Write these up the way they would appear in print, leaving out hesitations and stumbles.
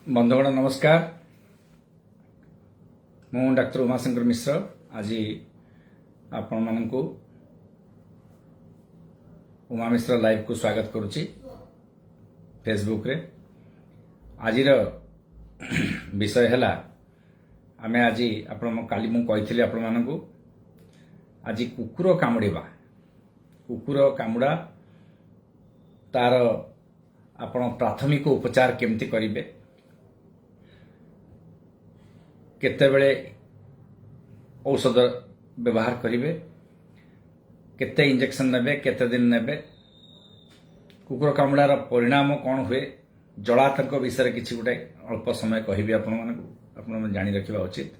बंधुगण नमस्कार। मु डाक्टर उमाशंकर मिश्र आज आपण मानकु उमा मिश्र लाइव को स्वागत करुच्ची फेसबुक रे। आज विषय है आमे आज आपण काली मु कही आपण मानकु आज कुकुर कामुड़ा कुकुर कामुड़ा तार आपण प्राथमिक उपचार केमती करिवे, केतेबेले औषध व्यवहार करिवे, केते इंजेक्शन नेबे, केते दिन नेबे, कुकुर कामुड़ार परिणाम कौन हुए, जलातंक विषय किसी गोटे अल्प समय कहबी आपण जानी रखिबा उचित।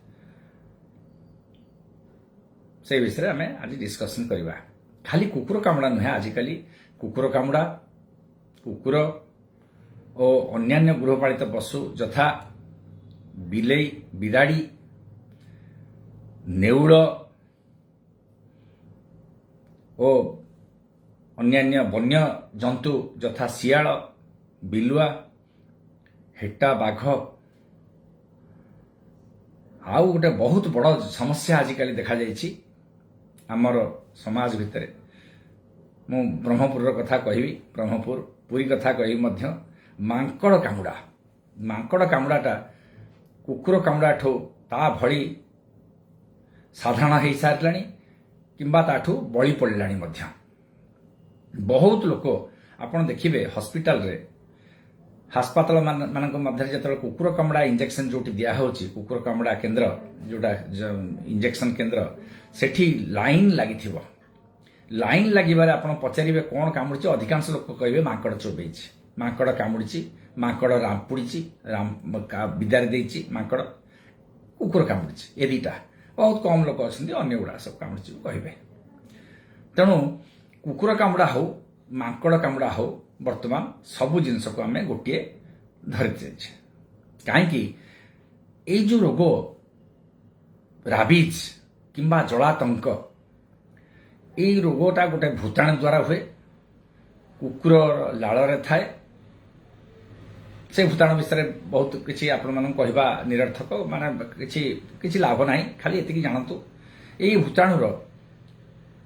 से विषय आम आज डिस्कसन करवा। खाली कुकुर कामुड़ा नुहे, आजिकल कुकुर कामुड़ा कुकुर और अन्यान्य गृहपालित पशु यथा बिलेई, बिराड़ी, नेउल और अन्यान्य वन्य जंतु यथा सियाल, बिलुआ, हेटा, बाघ आउ गोटे बहुत बड़ समस्या आजिकल देखा जाइछि आमर समाज भितर। मु ब्रह्मपुर कथा कहबी, ब्रह्मपुर पुरी कथा कहबी मध्य। मांकड़ कामुड़ा, मांकड़ कामुड़ाटा कुकुर कामुड़ा ठो ता भली साधारण हो सारे किंबा ताठू बड़ी पड़लानी मध्य। बहुत लोक आपन देखिबे हॉस्पिटल रे, हास्पाताल मानक मध्य जतल कुकुर कामुड़ा इंजेक्शन जोटी दिया होची, कुकुर कामुड़ा केंद्र जोटा इंजेक्शन केंद्र, सेठी लाइन लागिथिबो। लाइन लागिबारे आपन पचारिबे कोन कामुड़िछि, अधिकांश लोक कहबे मांकड़ चोबेछि, मांकड़ कामुड़िछि, मांकड़ रामपुड़िछि, विदार देछि, मांकड़ कुकुर कामुड़िछि। ए दुईटा बहुत कम लोक अछन्ति, अन्य गुड़ा सब कामुड़िछि कहबे। तेणु कुकुर कामुड़ा हो, मांकड़ कामुड़ा हो, वर्तमान सबु जिनस को आमे गोटे धरिछे। काहेकि ए जो रोग राबिज किंबा जलातंक, ए रोगटा गोटे भूताणु द्वारा हुए, कुकुर लाल रे थाए। से भूताणु विषय बहुत किसी आपण मन कहबा निरर्थक, माने किछि लाभ नाही। खाली एतिकी जानतु ए भूताणुर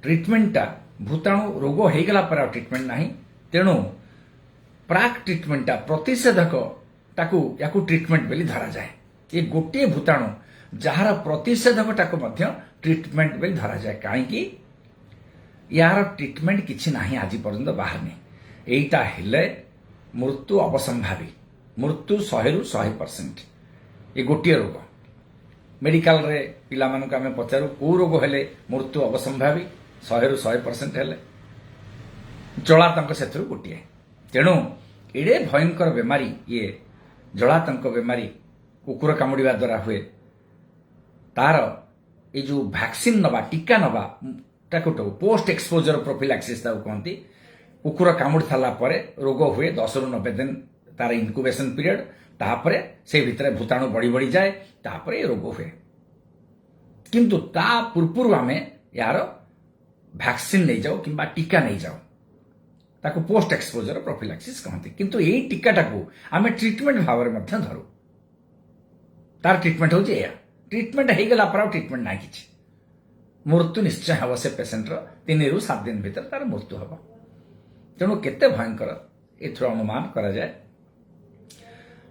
ट्रीटमेंटटा, भूताणु रोग हो गला पर ट्रीटमेंट नाही। तेणु प्राक ट्रीटमेंटटा, प्रतिषेधक ताकू याकू ट्रीटमेंट बेली धरा जाए। ये गोटे भूताणु जहार प्रतिषेधक टाको मध्य ट्रीटमेंट बेली धरा जाए। काहेकि यार ट्रीटमेंट किछि नाही आज पर्यंत बाहर नहीं। एटा हेले मृत्यु अवसंभावी, मृत्यु 100% ये गोटे रोग। मेडिकल रे पिला मानक आमे पचारू को रोग हेले मृत्यु अवसंभावी 100% हेले जलातंक सेथुर गोटे। तेणु एडे भयंकर बेमारी ये जलातंक बेमारी कुकुर कामुड़ा द्वारा हुए। तार ये जो वैक्सीन नबा, टीका नबा ताको पोस्ट एक्सपोजर प्रोफिलैक्सिस कहती। कुकुर कामुड़ थाला परे रोग हुए 10 ରୁ 90 दिन तार इनक्यूबेशन पीरियड, तापरे से भितर भूताणु बढ़ी बढ़ी जाए, तापरे रोग हुए। किंतु ता पूर्व आमे यार वैक्सीन नहीं जाओ किंबा टीका नहीं जाओ, ताको पोस्ट एक्सपोजर प्रोफिलैक्सिस कहती। किंतु एई टीकाटाको आमे ट्रीटमेंट भाव में मध्य धरू। तार ट्रीटमेंट होची एया, ट्रीटमेंट हो गला पर ट्रीटमेंट ना किछि, मृत्यु निश्चय हम से पेसेंटर 3 ରୁ 7 दिन भीतर तार मृत्यु हम। तेणु केते भयंकर एथुर अनुमान करा जाए।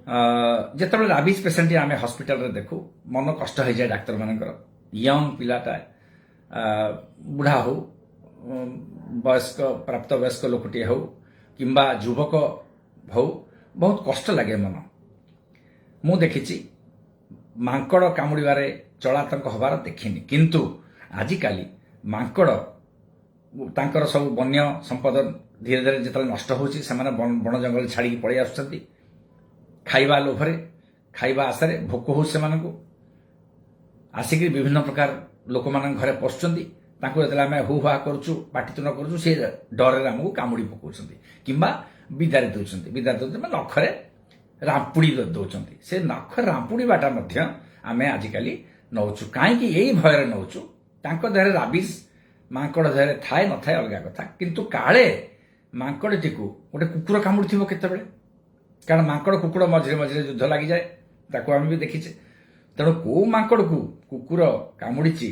जेतबे राबिज पेसेंट आमे हॉस्पिटल रे देखू, मन कष्ट हो जाए डाक्टर मानकर। यंग पिलाटा बुढ़ा हो, वयस्क प्राप्त वयस्क लोकटे हो किंबा युवक हो, बहुत कष्ट लगे मन। मु देखिछि मांकड़ कामुड़िबारे जलातंक हबार देखिनी। किंतु आजिकाली मांकड़ तांकर सब वन्य संपद धीरे धीरे जिते नष्ट होची, सेमाने बण जंगल छाड़ी पड़े आसुचंती। खाइबा लोभरे, खाइबा आशारे, भोक हो सेमानकु आसिक विभिन्न प्रकार लोक मान घरे पशुचंती। तांको जतले आमे हु हा करछु, पाटितुन करछु, से डरे हमकु कामुड़ी पकाउचंती किंबा विदारी दउचंती। विदारी दउचंती माने नखरे रामपुड़ी दउचंती। से नख रामपुड़ी बाटा मध्य आमे आजिकाली नउछु। काहेकि एई भयरे नउछु, तांको देहरे राबिज मांकड़ देहरे थाए न थाए अलगा कथा। किंतु काळे मांकड़टी को गोटे कुकुर कामुड़ी केतेबेले, କାରଣ ମାଙ୍କଡ଼ କୁକୁର ମଝିରେ ମଝିରେ ଯୁଦ୍ଧ ଲାଗିଯାଏ, ତାକୁ ଆମେ ବି ଦେଖିଛେ। ତେଣୁ କୋଉ ମାଙ୍କଡ଼କୁ କୁକୁର କାମୁଡ଼ିଛି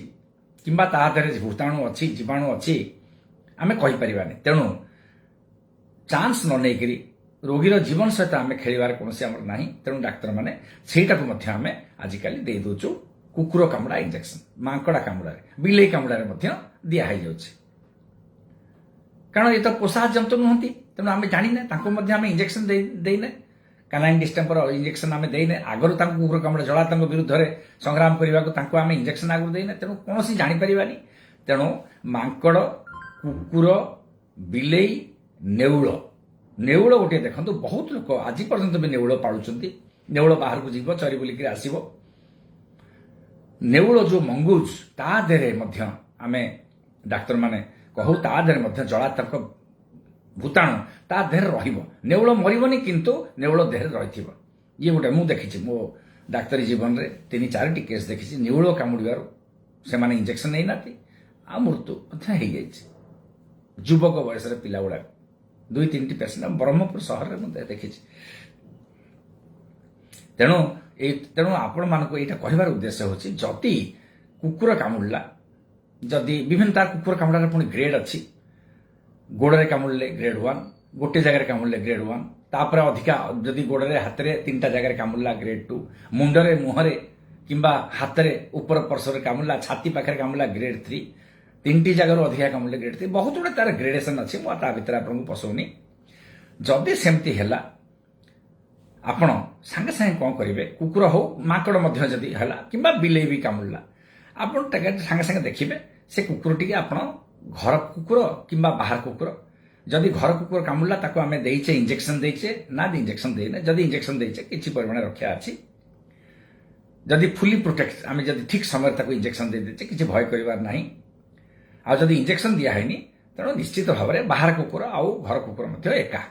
କିମ୍ବା ତା ଦେହରେ ଭୂତାଣୁ ଅଛି, ଜୀବାଣୁ ଅଛି, ଆମେ କହିପାରିବାନି। ତେଣୁ ଚାନ୍ସ ନ ନେଇକରି ରୋଗୀର ଜୀବନ ସହିତ ଆମେ ଖେଳିବାର କୌଣସି ଆମର ନାହିଁ। ତେଣୁ ଡାକ୍ତରମାନେ ସେଇଟାକୁ ମଧ୍ୟ ଆମେ ଆଜିକାଲି ଦେଇ ଦେଉଛୁ କୁକୁର କାମୁଡ଼ା ଇଞ୍ଜେକ୍ସନ। ମାଙ୍କଡ଼ା କାମୁଡ଼ାରେ, ବିଲେଇ କାମୁଡ଼ାରେ ମଧ୍ୟ ଦିଆହେଇଯାଉଛି। କାରଣ ଏ ତ ପୋଷା ଜନ୍ତୁ ନୁହନ୍ତି, ତେଣୁ ଆମେ ଜାଣିନେ, ତାଙ୍କୁ ମଧ୍ୟ ଆମେ ଇଞ୍ଜେକ୍ସନ ଦେଇନେ। କାନାଇନ୍ ଡିଷ୍ଟେମ୍ପର ଇଞ୍ଜେକ୍ସନ ଆମେ ଦେଇନେ। ଆଗରୁ ତାଙ୍କୁ କୁକୁର କାମୁଡ଼ା ଜଳାତଙ୍କ ବିରୁଦ୍ଧରେ ସଂଗ୍ରାମ କରିବାକୁ ତାଙ୍କୁ ଆମେ ଇଞ୍ଜେକ୍ସନ ଆଗରୁ ଦେଇନେ। ତେଣୁ କୌଣସି ଜାଣିପାରିବାନି। ତେଣୁ ମାଙ୍କଡ଼, କୁକୁର, ବିଲେଇ, ନେଉଳ ଗୋଟିଏ ଦେଖନ୍ତୁ, ବହୁତ ଲୋକ ଆଜି ପର୍ଯ୍ୟନ୍ତ ବି ନେଉଳ ପାଳୁଛନ୍ତି। ନେଉଳ ବାହାରକୁ ଯିବ, ଚରି ବୁଲିକିରି ଆସିବ। ନେଉଳ ଯୋଉ ମଙ୍ଗୁଜ, ତା ଦେହରେ ମଧ୍ୟ ଆମେ ଡାକ୍ତରମାନେ କହୁ, ତା ଦେହରେ ମଧ୍ୟ ଜଳାତଙ୍କ ଭୂତାଣୁ ତା ଦେହରେ ରହିବ। ନେଉଳ ମରିବନି, କିନ୍ତୁ ନେଉଳ ଦେହରେ ରହିଥିବ। ଇଏ ଗୋଟେ ମୁଁ ଦେଖିଛି ମୋ ଡାକ୍ତରୀ ଜୀବନରେ 3-4ଟି କେସ୍ ଦେଖିଛି। ନେଉଳ କାମୁଡ଼ିବାରୁ ସେମାନେ ଇଞ୍ଜେକ୍ସନ ନେଇନାହାନ୍ତି, ଆଉ ମୃତ୍ୟୁ ମଧ୍ୟ ହେଇଯାଇଛି। ଯୁବକ ବୟସରେ ପିଲା ଗୁଡ଼ାକ 2-3ଟି ପେସେଣ୍ଟ ବ୍ରହ୍ମପୁର ସହରରେ ମୁଁ ଦେଖିଛି। ତେଣୁ ଆପଣମାନଙ୍କୁ ଏଇଟା କହିବାର ଉଦ୍ଦେଶ୍ୟ ହେଉଛି, ଯଦି କୁକୁର କାମୁଡ଼ିଲା, ଯଦି ବିଭିନ୍ନ ତାର କୁକୁର କାମୁଡ଼ାର ପୁଣି ଗ୍ରେଡ୍ ଅଛି। ଗୋଡ଼ରେ କାମୁଡ଼ିଲେ ଗ୍ରେଡ୍ 1, ଗୋଟେ ଜାଗାରେ କାମୁଡ଼ିଲେ ଗ୍ରେଡ୍ 1, ତାପରେ ଅଧିକା ଯଦି ଗୋଡ଼ରେ ହାତରେ 3ଟା ଜାଗାରେ କାମୁଡ଼ିଲା ଗ୍ରେଡ୍ 2, ମୁଣ୍ଡରେ, ମୁହଁରେ କିମ୍ବା ହାତରେ ଉପର ପାର୍ଶ୍ୱରେ କାମୁଡ଼ିଲା, ଛାତି ପାଖରେ କାମୁଡ଼ିଲା ଗ୍ରେଡ୍ 3, 3ଟି ଜାଗାରୁ ଅଧିକା କାମୁଡ଼ିଲେ ଗ୍ରେଡ୍ 3। ବହୁତ ଗୁଡ଼େ ତାର ଗ୍ରେଡେସନ୍ ଅଛି, ମୁଁ ତା ଭିତରେ ଆପଣଙ୍କୁ ପଶଉନି। ଯଦି ସେମିତି ହେଲା, ଆପଣ ସାଙ୍ଗେ ସାଙ୍ଗେ କ'ଣ କରିବେ, କୁକୁର ହଉ ମାଙ୍କଡ଼ ମଧ୍ୟ ଯଦି ହେଲା କିମ୍ବା ବିଲେଇ ବି କାମୁଡ଼ିଲା, ଆପଣ ସାଙ୍ଗେ ସାଙ୍ଗେ ଦେଖିବେ ସେ କୁକୁରଟିକି ଆପଣ ଘର କୁକୁର କିମ୍ବା ବାହାର କୁକୁର। ଯଦି ଘର କୁକୁର କାମୁଡ଼ିଲା, ତାକୁ ଆମେ ଦେଇଛେ ଇଞ୍ଜେକ୍ସନ ଦେଇଛେ ନା ଇଞ୍ଜେକ୍ସନ ଦେଇନେ। ଯଦି ଇଞ୍ଜେକ୍ସନ ଦେଇଛେ, କିଛି ପରିମାଣ ରକ୍ଷା ଅଛି। ଯଦି ଫୁଲି ପ୍ରୋଟେକ୍ଟ, ଆମେ ଯଦି ଠିକ୍ ସମୟରେ ତାକୁ ଇଞ୍ଜେକ୍ସନ ଦେଇଦେଇଛେ, କିଛି ଭୟ କରିବାର ନାହିଁ। ଆଉ ଯଦି ଇଞ୍ଜେକ୍ସନ ଦିଆହେଇନି, ତେଣୁ ନିଶ୍ଚିତ ଭାବରେ ବାହାର କୁକୁର ଆଉ ଘର କୁକୁର ମଧ୍ୟ ଏକା।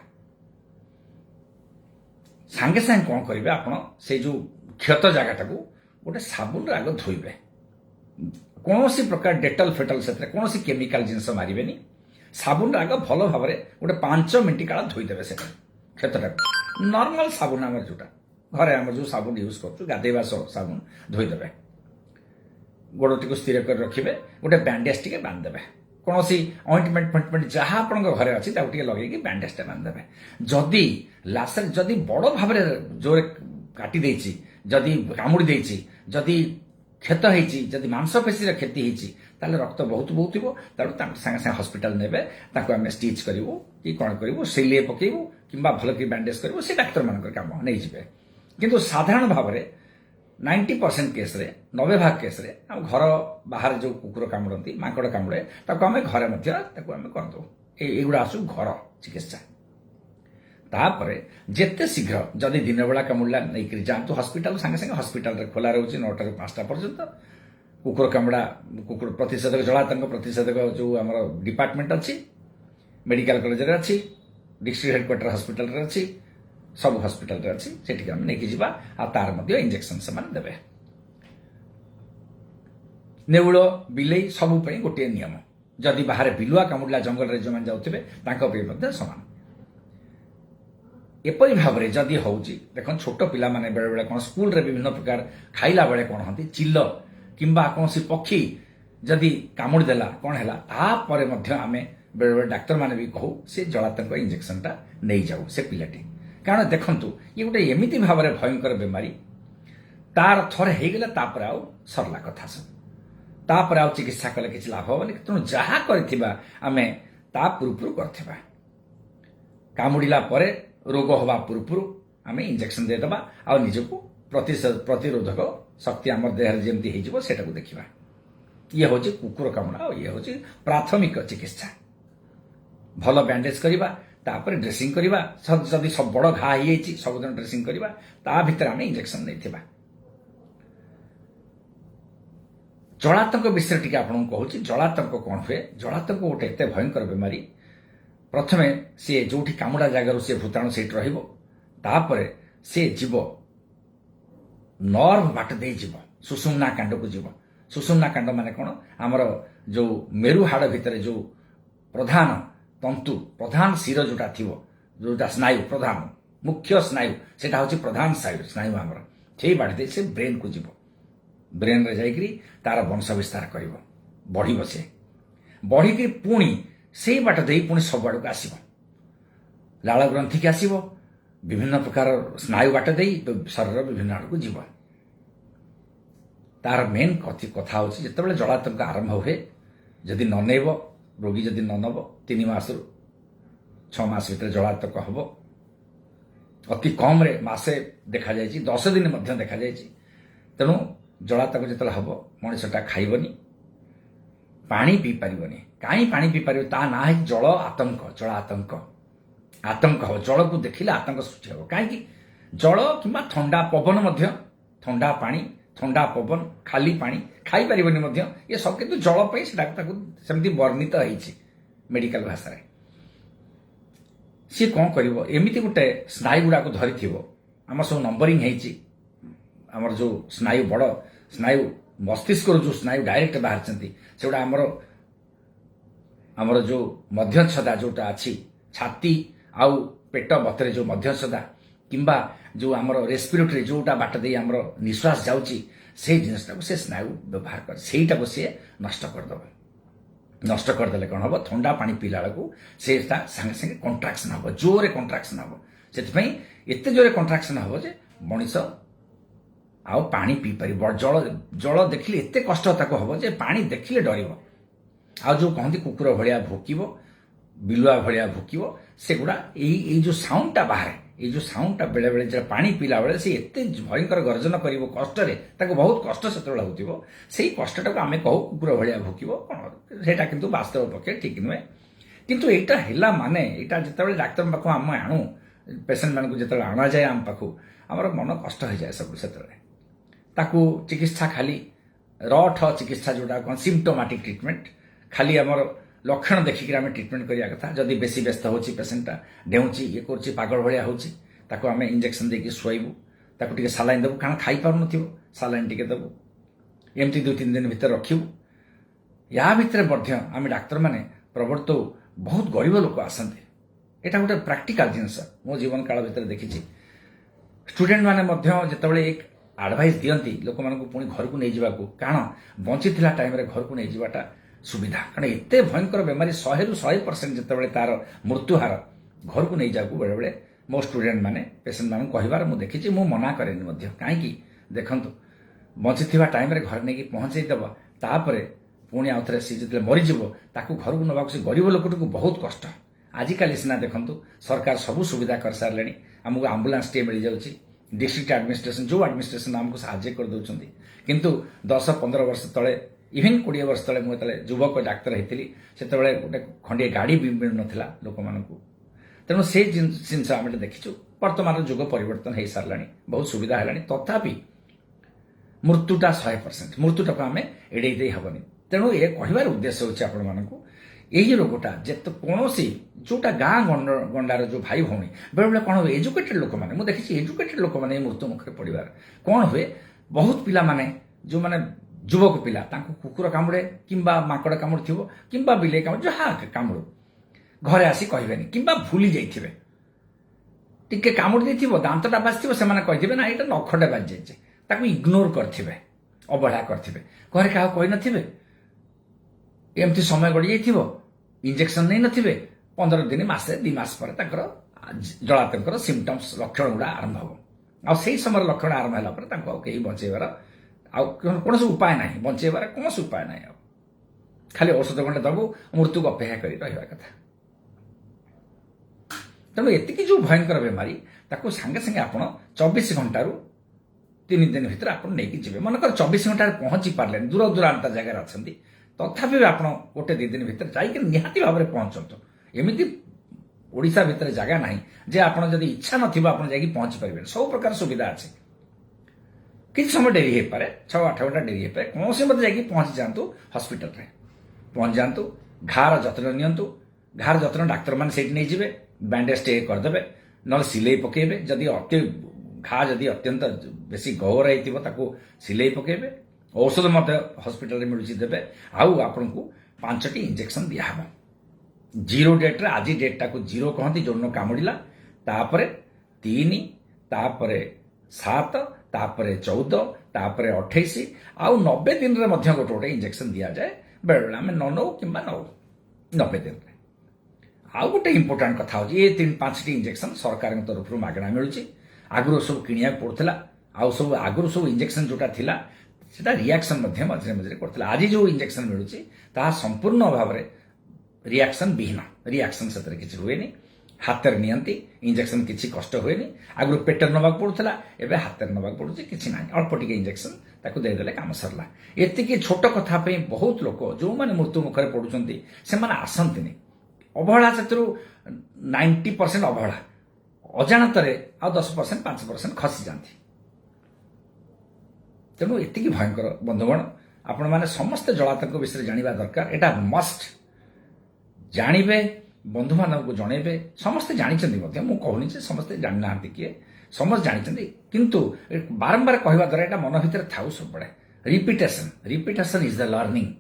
ସାଙ୍ଗେ ସାଙ୍ଗେ କ'ଣ କରିବେ, ଆପଣ ସେଇ ଯୋଉ କ୍ଷତ ଜାଗାଟାକୁ ଗୋଟେ ସାବୁନରେ ଆଗ ଧୋଇବେ। କୌଣସି ପ୍ରକାର ଡେଟଲ ଫେଟଲ, ସେଥିରେ କୌଣସି କେମିକାଲ ଜିନିଷ ମାରିବେନି। ସାବୁନରେ ଆଗ ଭଲ ଭାବରେ ଗୋଟେ 5 ମିନିଟ୍ କାଳ ଧୋଇଦେବେ ସେଟା କ୍ଷତଟାକୁ। ନର୍ମାଲ ସାବୁନ ଆମର ଯୋଉଟା ଘରେ ଆମର ଯୋଉ ସାବୁନ ୟୁଜ୍ କରୁଛୁ, ଗାଧେଇବା ସାବୁନ, ଧୋଇଦେବେ। ଗୋଡ଼ଟିକୁ ସ୍ଥିର କରି ରଖିବେ, ଗୋଟେ ବ୍ୟାଣ୍ଡେଜ ଟିକେ ବାନ୍ଧିଦେବେ। କୌଣସି ଅଏଣ୍ଟମେଣ୍ଟ ଫଏଣ୍ଟମେଣ୍ଟ ଯାହା ଆପଣଙ୍କ ଘରେ ଅଛି ତାକୁ ଟିକେ ଲଗେଇକି ବ୍ୟାଣ୍ଡେଜଟା ବାନ୍ଧିଦେବେ। ଯଦି ବଡ଼ ଭାବରେ ଜୋରେ କାଟି ଦେଇଛି, ଯଦି କାମୁଡ଼ି ଦେଇଛି, ଯଦି କ୍ଷତ ହେଇଛି, ଯଦି ମାଂସପେଶୀର କ୍ଷତି ହେଇଛି, ତାହେଲେ ରକ୍ତ ବହୁତ ବହୁଥିବ। ତେଣୁ ତାଙ୍କୁ ସାଙ୍ଗେ ସାଙ୍ଗେ ହସ୍ପିଟାଲ ନେବେ। ତାକୁ ଆମେ ଷ୍ଟିଚ୍ କରିବୁ କି କ'ଣ କରିବୁ, ସିଲେଇ ପକେଇବୁ କିମ୍ବା ଭଲ କି ବ୍ୟାଣ୍ଡେଜ କରିବୁ, ସେ ଡାକ୍ତରମାନଙ୍କର କାମ ନେଇଯିବେ। କିନ୍ତୁ ସାଧାରଣ ଭାବରେ 90% କେସ୍ରେ, 90% କେସ୍ରେ ଆମ ଘର ବାହାରେ ଯୋଉ କୁକୁର କାମୁଡ଼ନ୍ତି, ମାଙ୍କଡ଼ କାମୁଡ଼େ, ତାକୁ ଆମେ ଘରେ ମଧ୍ୟ ତାକୁ ଆମେ କରିଦେଉ। ଏଇଗୁଡ଼ା ଆସୁ ଘର ଚିକିତ୍ସା। ତାପରେ ଯେତେ ଶୀଘ୍ର, ଯଦି ଦିନ ବେଳା କାମୁଡ଼ିଲା, ନେଇକରି ଯାଆନ୍ତୁ ହସ୍ପିଟାଲ। ସାଙ୍ଗେ ସାଙ୍ଗେ ହସ୍ପିଟାଲରେ ଖୋଲା ରହୁଛି 9ଟାରୁ 5ଟା ପର୍ଯ୍ୟନ୍ତ। କୁକୁର କାମୁଡ଼ା, କୁକୁର ପ୍ରତିଷେଧକ, ଜଳାତଙ୍କ ପ୍ରତିଷେଧକ ଯୋଉ ଆମର ଡିପାର୍ଟମେଣ୍ଟ ଅଛି, ମେଡିକାଲ କଲେଜରେ ଅଛି, ଡିଷ୍ଟ୍ରିକ୍ଟ ହେଡକ୍ୱାର୍ଟର ହସ୍ପିଟାଲରେ ଅଛି, ସବୁ ହସ୍ପିଟାଲରେ ଅଛି। ସେଠିକି ଆମେ ନେଇକି ଯିବା, ଆଉ ତାର ମଧ୍ୟ ଇଞ୍ଜେକ୍ସନ ସେମାନେ ଦେବେ। ନେଉଳ, ବିଲେଇ ସବୁ ପାଇଁ ଗୋଟିଏ ନିୟମ। ଯଦି ବାହାରେ ବିଲୁଆ କାମୁଡ଼ିଲା, ଜଙ୍ଗଲରେ ଯେଉଁମାନେ ଯାଉଥିବେ, ତାଙ୍କ ପାଇଁ ମଧ୍ୟ ସମାନ। ଏପରି ଭାବରେ ଯଦି ହେଉଛି, ଦେଖନ୍ତୁ ଛୋଟ ପିଲାମାନେ ବେଳେବେଳେ କ'ଣ ସ୍କୁଲରେ ବିଭିନ୍ନ ପ୍ରକାର ଖାଇଲା ବେଳେ କ'ଣ ହନ୍ତି, ଚିଲ କିମ୍ବା କୌଣସି ପକ୍ଷୀ ଯଦି କାମୁଡ଼ି ଦେଲା, କ'ଣ ହେଲା, ତାପରେ ମଧ୍ୟ ଆମେ ବେଳେବେଳେ ଡାକ୍ତରମାନେ ବି କହୁ ସେ ଜଳାତଙ୍କ ଇଞ୍ଜେକ୍ସନଟା ନେଇଯାଉ ସେ ପିଲାଟି। କାରଣ ଦେଖନ୍ତୁ, ଇଏ ଗୋଟେ ଏମିତି ଭାବରେ ଭୟଙ୍କର ବେମାରୀ, ତାର ଥରେ ହେଇଗଲା, ତାପରେ ଆଉ ସରିଲା କଥା ସବୁ। ତାପରେ ଆଉ ଚିକିତ୍ସା କଲେ କିଛି ଲାଭ ହେବନି। ତେଣୁ ଯାହା କରିଥିବା ଆମେ ତା ପୂର୍ବରୁ କରିଥିବା। କାମୁଡ଼ିଲା ପରେ, ରୋଗ ହେବା ପୂର୍ବରୁ ଆମେ ଇଞ୍ଜେକ୍ସନ ଦେଇଦେବା, ଆଉ ନିଜକୁ ପ୍ରତିରୋଧକ ଶକ୍ତି ଆମ ଦେହରେ ଯେମିତି ହେଇଯିବ ସେଟାକୁ ଦେଖିବା। ଇଏ ହେଉଛି କୁକୁର କାମୁଡ଼ା, ଆଉ ଇଏ ହେଉଛି ପ୍ରାଥମିକ ଚିକିତ୍ସା। ଭଲ ବ୍ୟାଣ୍ଡେଜ କରିବା, ତାପରେ ଡ୍ରେସିଂ କରିବା। ଯଦି ବଡ଼ ଘା ହେଇଯାଇଛି, ସବୁଦିନ ଡ୍ରେସିଂ କରିବା, ତା ଭିତରେ ଆମେ ଇଞ୍ଜେକ୍ସନ ନେଇଥିବା। ଜଳାତଙ୍କ ବିଷୟରେ ଟିକେ ଆପଣଙ୍କୁ କହୁଛି। ଜଳାତଙ୍କ କ'ଣ ହୁଏ? ଜଳାତଙ୍କ ଗୋଟେ ଏତେ ଭୟଙ୍କର ବେମାରୀ। ପ୍ରଥମେ ସିଏ ଯୋଉଠି କାମୁଡ଼ା ଜାଗାରୁ ସେ ଭୂତାଣୁ ସେଇଠି ରହିବ। ତାପରେ ସେ ଯିବ ନର୍ଭ ବାଟ ଦେଇ ଯିବ, ସୁଷୁମ୍ନା କାଣ୍ଡକୁ ଯିବ। ସୁଷୁମ୍ନା କାଣ୍ଡ ମାନେ କ'ଣ? ଆମର ଯୋଉ ମେରୁ ହାଡ଼ ଭିତରେ ଯୋଉ ପ୍ରଧାନ ତନ୍ତୁ, ପ୍ରଧାନ ଶିର ଯୋଉଟା ଥିବ, ଯୋଉଟା ସ୍ନାୟୁ ପ୍ରଧାନ मुख्य स्नायु सेटा हूँ प्रधान स्नायु आमर से बाटी दे से ब्रेन को जीव ब्रेन रे जाइकरी तार वंश विस्तार कर बढ़ से बढ़िक पुणी से बाट दे पुणी सब आड़ को आसब लाल ग्रंथि की आसब विभिन्न प्रकार स्नायु बाट दे शरीर विभिन्न आड़ को जीव तार मेन कथा हूँ जिते जलातंक आरंभ हुए जदि ननेब रोगी जदि ननब 3 मास 6 मास भीतर जलातंक हम अति कम रे मासे देखा जाए 10 दिन देखा जाए तेणु जलातंक जो हम मनीषटा खाइबनी पानी पी पारिबनी कहीं पानी पी पार ता ना है जल आतंक जल आतंक आतंक हम जल को देखिले आतंक सृष्टि हम कहीं जल कि ठंडा पवन ठंडा पानी ठंडा पवन खाली पानी खाई पारिबनी ये सब किंतु जल पे सेमती वर्णित होती मेडिकल भाषा सी कौन कर एमती गोटे स्नायु गुड़ाक धरी आम सब नंबरिंग होमर जो स्नायु बड़ स्नायु मस्तिष्क जो स्नायु डायरेक्ट बाहर से आमर जो मध्यच्छदा जोटा अच्छी छाती आउ पेट बतरे जो मध्यच्छदा किंबा जो आमर रेस्पिरेटरी जोटा बाट दे आमर निश्वास जाउची से जिनसटा से स्नायु व्यवहार कर सेटा को सी नष्ट करदब नष्ट करदेले कौन हम ठंडा पानी पीला बेलू से सांगे सांगे कंट्राक्शन हम जोरे कंट्राक्शन हम से एत जोरे कंट्राक्शन हम जे मनीष आउ पानी पी पार जल जल देखिले एत कष्ट हम जे पानी देखिले डर आ जो कहती कुकुर भाया भोकिब बिलुआ भाया भोकिब सेगुड़ा यही जो साउंडटा बाहर ये जो साउंडटा बेले बेले जो पानी पीला बेले से एत भयंकर गर्जन कर कष्ट बहुत कष्ट से हो से कष्टा को आम कहू कुकुर भाया भोकिब कौन से वास्तव पक्षे ठीक नुहे किंतु यहाँ है माने यहाँ जिते डाक्तर पाख आम आणु पेसेंट मान जो अणा जाए आम पाख आमर मन कष्ट हो जाए सब से चिकित्सा खाली रठ चिकित्सा जोटा कौन सिम्पटोमेटिक ट्रिटमेंट खाली आमर लक्षण देखिक आम ट्रिटमेंट करिया कथा जदि बेसी व्यस्त होची पेसेंटा डेउची ये करची पागल भाया होची ताको आम इंजेक्शन देकी शुआइबू ताको टिके सालाइन देबू कारण खाई पार नथिबो सालाइन टिके देबू एमती 2-3 दिन भीतर रखिबू या भीतर मध्य आम डाक्तर माने प्रवर्त बहुत गरीब लोक आसते एटा गोटे प्रैक्टिकल जिनस मो जीवन काल भीतर देखी स्टूडेंट माने मध्य जेतेबेले एक एडवाइस दियंती लोक मानकु पुणी घर को नहीं जावाकू कारण बंची थिला टाइम रे घर को नहीं जावाटा सुविधा कारण एत भयंकर बेमारी 100% जितेबाला तार मृत्यु हार घर को नहीं जाकू बेले बेले मो स्टूडेंट माने पेसेंट मान कहबार मुझे देखी मु मना करेनि कहीं देखु बंची टाइम रे घर नहीं पहुंचईदेव तापर पुणी आउ थे सी जो मरीज ताकू घर को नवा से गरीब लोक बहुत कष्ट आजिकल सीना देखु सरकार सब सुविधा कर सारे आमको आम्बुलांस टे मिल जाऊँगी डिस्ट्रिक्ट एडमिनिस्ट्रेशन जो एडमिनिस्ट्रेशन आमको साहाय्य कर दौरान किंतु 10-15 वर्ष तले इवेन 20 वर्ष तले मुझे युवक डाक्तर होती से गोटे खंडे गाड़ी भी मिल ना लोक मान तेणु से जिनस आम देखीचु बर्तमान युग परिवर्तन हो सारा बहुत सुविधा है तथापि मृत्युटा 100% मृत्युटा को आम एड़े हेनी तेणु ये कहबार उद्देश्य होची आपण मानकु यही रोगटा जिते कौन जोटा गाँ गंडार जो भाई भौणी बेले बेले कौन हुए एजुकेटेड लोक मैंने मुझे देखी एजुकेटेड लोक मैंने मृत्यु मुखर पड़ार कौन हुए बहुत पिला माने जो माने युवक पिला कुकुर कामुड़े किंबा माकड़ कामुड़ थी किंबा बिले कामुड़ जहाँ कामुड़ घरे आसी कहबेनि किंबा भूली जाइथिबे टिके कामुड़ देथिबो दांतटा बाजिथिबो सेमाने कहिथिबे ना एटा नखटे बाजि जाइछे ताकू इग्नोर करथिबे अवहेला करथिबे घरे काहा कहि नथिबे एमती समय गड़ी जाइथिबो इंजेक्शन नहीं नथिबे 15 दिन मासे 2 मास पर ताकर जलातंकर सिम्पटम्स लक्षण गुड़ा आरंभ हो आ सेही समय लक्षण आरंभ होला पर ताको केही बचेबार कौन उपाय ना बचेबार कौन उपाय ना खाली औषध खंडे दबू मृत्यु को अपेक्षा कर कथा तेणु एतिकी जो भयंकर बेमारी ताको सांगे सांगे आपण 24 घंटारू 3 दिन भीतर आप नहीं मनकर 24 घंटा पहुंची पारे दूर दूरांत जगार अच्छा तथापि आप गोटे 2 दिन भीतर जाकि निहाती भाव में पहुंचतु एमती ओडिशा भितर जगह ना जे आप जदि इच्छा नथिबो आप जाकि पहुंची पारे सब प्रकार सुविधा अच्छे किसी समय डेरी हो पाए 6-8 घंटा डेरी हो पाए कौन से मत जाकि पहुंची जातु हॉस्पिटल रे पहुंच जातु घार जत्न नियंतु घार जत्न डाक्तर मैंने से नहीं जाए बैंडेज टे करदे ना सिलाई पकेबे जदि घा जदि अत्यंत बेसी गहरा हो सिलाई पकेबे औषध मत हॉस्पिटल रे मिलुची देबे आउ आपन को 5टी इंजेक्शन दिया जीरो डेट रे आज डेटा को जीरो कहती जो कामुड़ा तापर 3 तापरे 7 तापरे 14 तापरे 28 आउ 90 दिन रे मध्य गोटे गोटे इंजेक्शन दिया जाए बेले बेले आम न नौ कि नौ 90 दिन रे आउ गोटे इंपोर्टाट कथा हो ये 3-5 इंजेक्शन सरकार तरफ मागणा मिलूची आगुरी सब किनिया पड़ता आउ सब आगुरी सब इंजेक्शन जोटा थिला सेटा रिएक्शन मध्य मझे मझे करथिला आज जो इंजेक्शन मिलूची ता संपूर्ण भाव में रिएक्शन विहीन रिएक्शन से किसी हुए हाथ में नियंती इंजेक्शन किसी कष्ट हुए आगुरी पेटर नवाक पड़ूला एवं हाथ में नवाक पड़ुची किसी ना अल्प टिके इंजेक्शन ताकू देदेले काम सरला एतिकी छोट कथा पे बहुत लोक जो मैंने मृत्यु मुखर पड़ुचंती से माने आसंतिनी अवहेला से 90% अवहेला अजाणतरे आ 10% 5% खसी जाती तेणु एतिकी भयंकर बंधुगण आपण मैंने समस्त जलातंक विषय जानवा दरकार एटा मस्ट जानवे बंधु मानक जनइबे समस्ते जानते मु कहूनी समस्ते जानी ना किए समस्त जानते किंतु बारंबार कहवा द्वारा एटा मन भितर थाउ सब बड़े रिपिटेशन इज द लर्निंग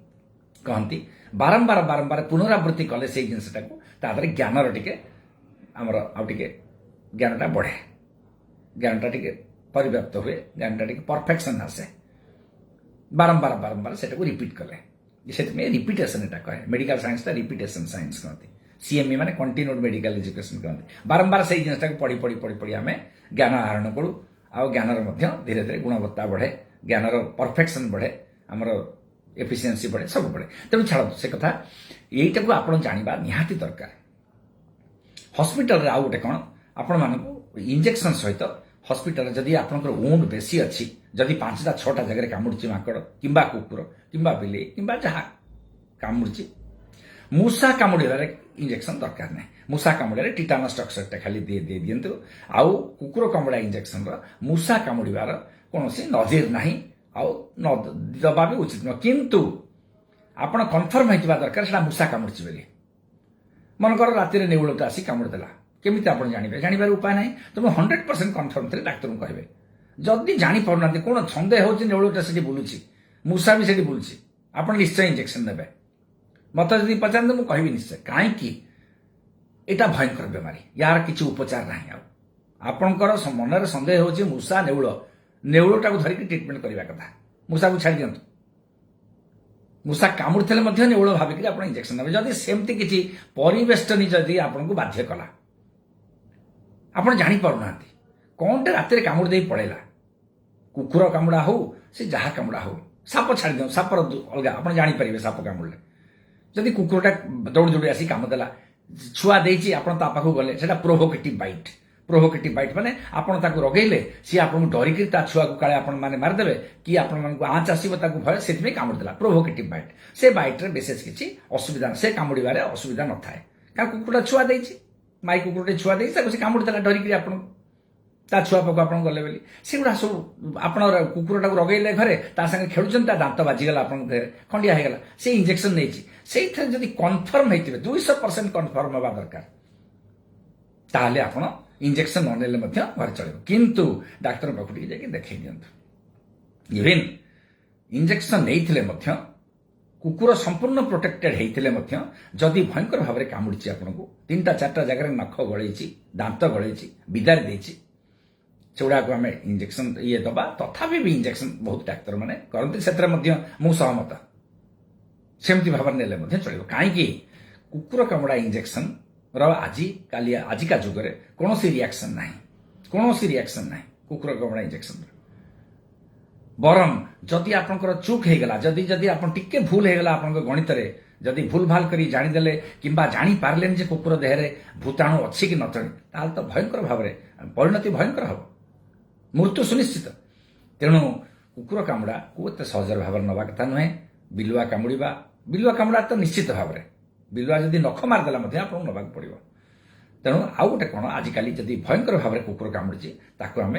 कहती बारंबार बारंबार पुनरावृत्ति कले से जिनटा को तादरे ज्ञानर टिके आमर आउटे ज्ञानटा बढ़े ज्ञानटा टिके परिव्याप्त हुए ज्ञानटा टिके परफेक्शन आसे बारंबार बारंबार से रिपीट कले से रिपिटेशन एटा कहे मेडिकल साइंस रिपिटेशन साइंस कहती सीएमई माने कंटिन्यूड मेडिकल एजुकेशन कहते बारंबार से जिनटा को पढ़ी पढ़ी पढ़ी पढ़ी आम ज्ञान आहरण करूँ आ ज्ञानर धीरे धीरे गुणवत्ता बढ़े ज्ञानर परफेक्शन बढ़े आमर एफिशिएंसी बढ़े सब बढ़े तेणु छाड़ से कथा यहीटा को आप जानवा निहाती दरकार हॉस्पिटल आउ गोटे कौन आपण मानक इंजेक्शन सहित हॉस्पिटल जदि आपंकर वुंड बेसी अच्छी जदि 5-6टा जगह कामुड़ी माकड़ किंबा कुकुर किंबा बिले किंबा जहाँ कामुड़ी मूषा कामुड़ार इंजेक्शन दरकार ना मूषा कामुड़े टिटानस टॉक्सिक खाली दे दिंतु आउ कुकुर कामुड़ा इंजेक्शन मूषा कामुड़ार कौन नजीर ना आउ दबा भी उचित नुह किंतु आपण कन्फर्म होता दरकार से मूषा कामुड़ी बोली मनकर रातिर नेउलटा आसी कामुड़देला केमिति आपण जानिबे जानिबार उपाय नाही तुम 100% कन्फर्म थे डाक्टर को कहबे जदि जानी पारना कौन सन्देह होची नेउलटा सेठी बुलुची मूषा भी सेठी बुलुची आपण निश्चय इंजेक्शन नेबे मत जदि पचारते मुझे कहबी निश्चय कहीं एटा भयंकर बेमारी यार किसी उपचार ना आपणकर मनरे सन्देह होची मूषा नेउलटा को धरिक ट्रिटमेंट करने कथा मूषा को छाड़ दिंतु मूषा कामुड़ी नेउल भाविक आप इंजेक्शन ने जदि सेमती किसी परिवेष्टनी जदि आपको बाध्य कला आप जापारूना कौनटे रात कामुड़ी दे पड़ेगा कुकुर कामुड़ा हो से जहाँ कामुड़ा हो साप छाड़ दियो सापर अलग आप जापर साप कामुड़े जदि कुकुरटा दौड़ दौड़ी आसी काम देला छुआ देछि आपण ता पाखु गले सेटा प्रोभोकेटिव बाइट माने आपण ताकु रगेले सी आपण डरिक ता छुआ को काले आपण माने मार देबे कि आपण मानकु आँच आसीबो ताकु भय सेतमे कामुड़ देला प्रोभोकेटिव बाइट से बाइट रे विशेष किछि असुविधा से कामुड़िबारे असुविधा न थाए का कुकुरटा छुआ देछि माई कुकुरटे छुआ देछि ताकु से कामुड़ देला डरिक आपण ता छुआ पाखु आपण गले बेली सेगुडा सब आपण कुकुरटा को रगेले घरे ता संगे खेलुचन ता दांत बाजिगला आपण देह खंडिया हेगला से इंजेक्शन नेछि से जदि कन्फर्म होते 200% कन्फर्म हवा दरकार ताहले आपण इंजेक्शन न नेले मध्य घर चलिबो किंतु डाक्टर पाखु जाके देखै दियंतु इवेन इंजेक्शन नैथिले मध्य कुकुर संपूर्ण प्रोटेक्टेड होइथिले मध्य जदि भयंकर भाव में कामुड़ी आपको 3-4टा जगह नख गलैछि दांत गलैछि बिदारी देछि सेगुड़ा को आम इंजेक्शन ये दबा तथापि भी इंजेक्शन बहुत डाक्तर मैंने करते से मु सहमत सेमती भाव ने चलो कहीं कुकुर कामुड़ा इंजेक्शन आजिका जुगे कौन रिएक्शन ना कुकुर कामुड़ा इंजेक्शन बरम जदि आपंकर चूक होगला जदि जदि आप टिके भूल होगला आप गणित जदि भूल भाल कर जानीदे कि जानी पारे जे कुकुर देहरे भूताणु अच्छी कि नचणी ताल तो भयंकर भाव में परिणति भयंकर हम मृत्यु सुनिश्चित तेणु कुकुर कामुड़ा को एत सहज भाव नवा कथा नुहे बिलुआ कामुड़ा तो निश्चित भाव में बिलुआ जदि नख मारदेला आपको नवाक पड़ो तेणु आउ गोटे कौन आजिकल जदि भयंकर भाव में कुकुर कामुड़ी ताको आम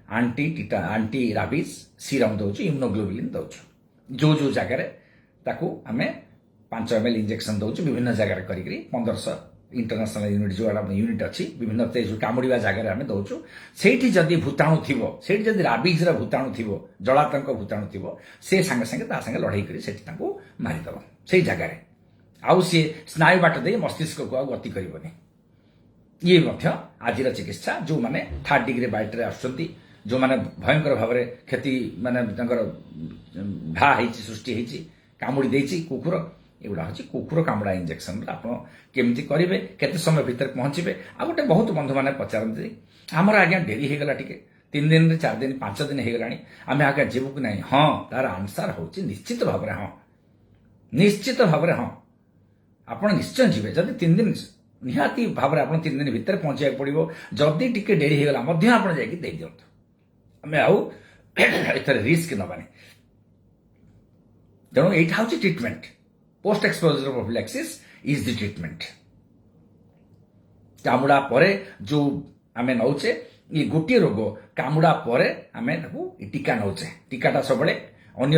आंटी राबिज सीरम दौचु इम्यूनोग्लोबुलिन दौचु जो जगार ताकू आम 5 ml इंजेक्शन दौचु विभिन्न जगार करी 1500 इंटरनेशनल यूनिट जो यूनिट अच्छी विभिन्न कामुड़ा जगार आम दौचु से जदि भूताणु थी से जदि राबिज भूताणु थी जलातंक भूताणु थी से सागे सागे सागे लड़ाई कर मारिदेव से जगार आउ सी स्नायु बाट दे मस्तिष्क को गति करनी ये मध्य आजिर चिकित्सा जो माने 3rd डिग्री बाइट रे आसुचंती जो माने भयंकर भाव में क्षति माने घा सृष्टि होती कामुड़ी देछि कुकुर एगुड़ा हूँ कुकुर कामुड़ा इंजेक्शन आप केमती करेंगे केते समय भितर पहुंचे आ गोटे बहुत बंधु मैंने पचारती आमर आज्ञा डेरी होगला टिके 3 दिन 4 दिन 5 दिन होगला आम आगे जीवु कि ना हाँ तार आंसर हूँ निश्चित भाव में हाँ निश्चित भाव में हाँ आप निश्चय जी जब 3 दिन निहाती भाव में आप 3 दिन भितर पहुंचा पड़ो जदि टिके डेरी होगला आप दिंतु आम आउ रिस्क नबानी तेणु यहाँ हूँ treatment post exposure prophylaxis is the treatment कामुड़ा परे जो आमे नौचे ये गोटे रोग कामुड़ा परे आमे टीका नौचे टीकाटा सब अन्य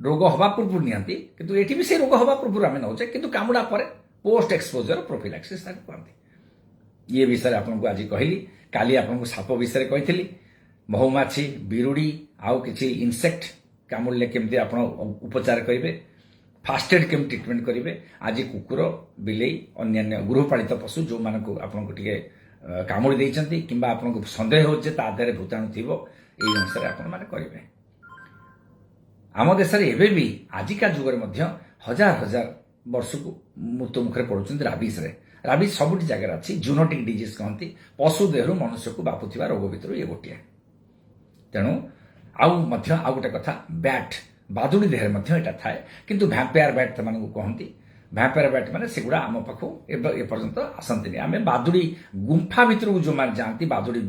रोग हवा पूर्व नियंती किंतु एठी भी से रोग हवा पूर्व आमे नौचे किंतु कामुड़ा परे पोस्ट एक्सपोजर प्रोफिलैक्सिस ताको कहते ये विषय आपको आज कहली काली आपको साप विषय कही महुमाछी बिरुड़ी आउ किसी इनसेक्ट कामुड़े केमती आप उपचार करेंगे फास्ट एड केम ट्रिटमेंट करेंगे आज कुकुर बिलेई अन्य गृहपालित पशु जो मानक आपको टे कामुड़ी देती कि आपको सन्देह हो देहरे भूताणु थी अनुसार आपे आम देश में भी आजिका जुगर हजार हजार वर्ष को मृत्यु मुखर पड़ुं राबिस राबिस सबुठ जगह अच्छी जूनोटिक डिजीज कहती पशु देहरु मनुष्य को बापुवा रोग भितर ये गोटे तेणु आउ गोटे कथा बैट बादुड़ी देहरे यहाँ थाए किंतु भैंपायर बैट से कहती भैंपायर बैट मैंने सेगुड़ा आम पाखु एपर्यंत आसती आम बादुड़ी गुंफा भितर को जो मैंने जाती बादुड़ी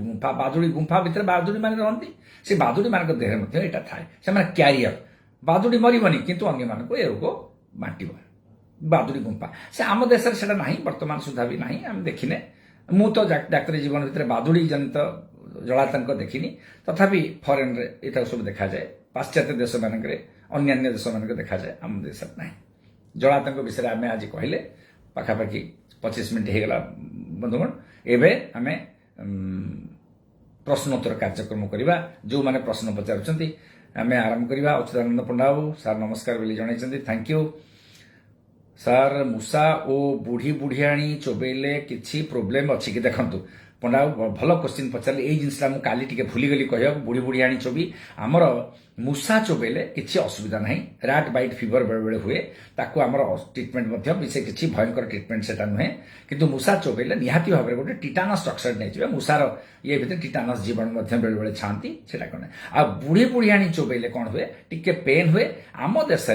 गुंफा भितर बादुड़ी मैंने रहती से बादुड़ी मान देहरे यहाँ थाए से क्यारियर बादुड़ी मरबनी किंतु अन्य मानक ये रोग बांट बादुड़ी गुंफा से आम देश से ना बर्तमान सुधा भी ना आम देखने मु तो डाक्तरी जीवन भितर बादुड़ी जनित जलातंक देखनी तथापि फरेन रे सब देखा जाए पाश्चात्य देश मानक अन्य देश मानक देखा जाए आम देश ना जलातंक विषय आम आज कहले पाखापाखि 25 मिनिट होगला बंधुगण एवं आम प्रश्नोत्तर कार्यक्रम करवा जो मैंने प्रश्न पचारुंट आम आरंभ करवा अच्युतानंद पंडा बाबू सार नमस्कार बोली जन थैंक यू सार मूसा और बुढ़ी बुढ़ियाणी चोबेले किसी प्रोब्लेम अच्छी कि देखंतु पंडा भल क्वेश्चन पचारे यही जिनसा मुझे काली टिके भूलीगली कह बुढ़ी बुढ़ियाणी चोबी आमर मूसा चोबेले किसी असुविधा ना रैट बाइट फीवर बेले बेले हुए ताकू आमर ट्रिटमेंट विशेष किसी भयंकर ट्रिटमेंट से नुहे किंतु मूसा चोबेले निहाती भाव में गोटे टिटानस टक्साइड नहीं मूसार ये भितर टिटानस जीवाणु बेले बेले छाती से आ बुढ़ी बुढ़ियाणी चोबेले कौन हुए टिके पेन हुए आम देश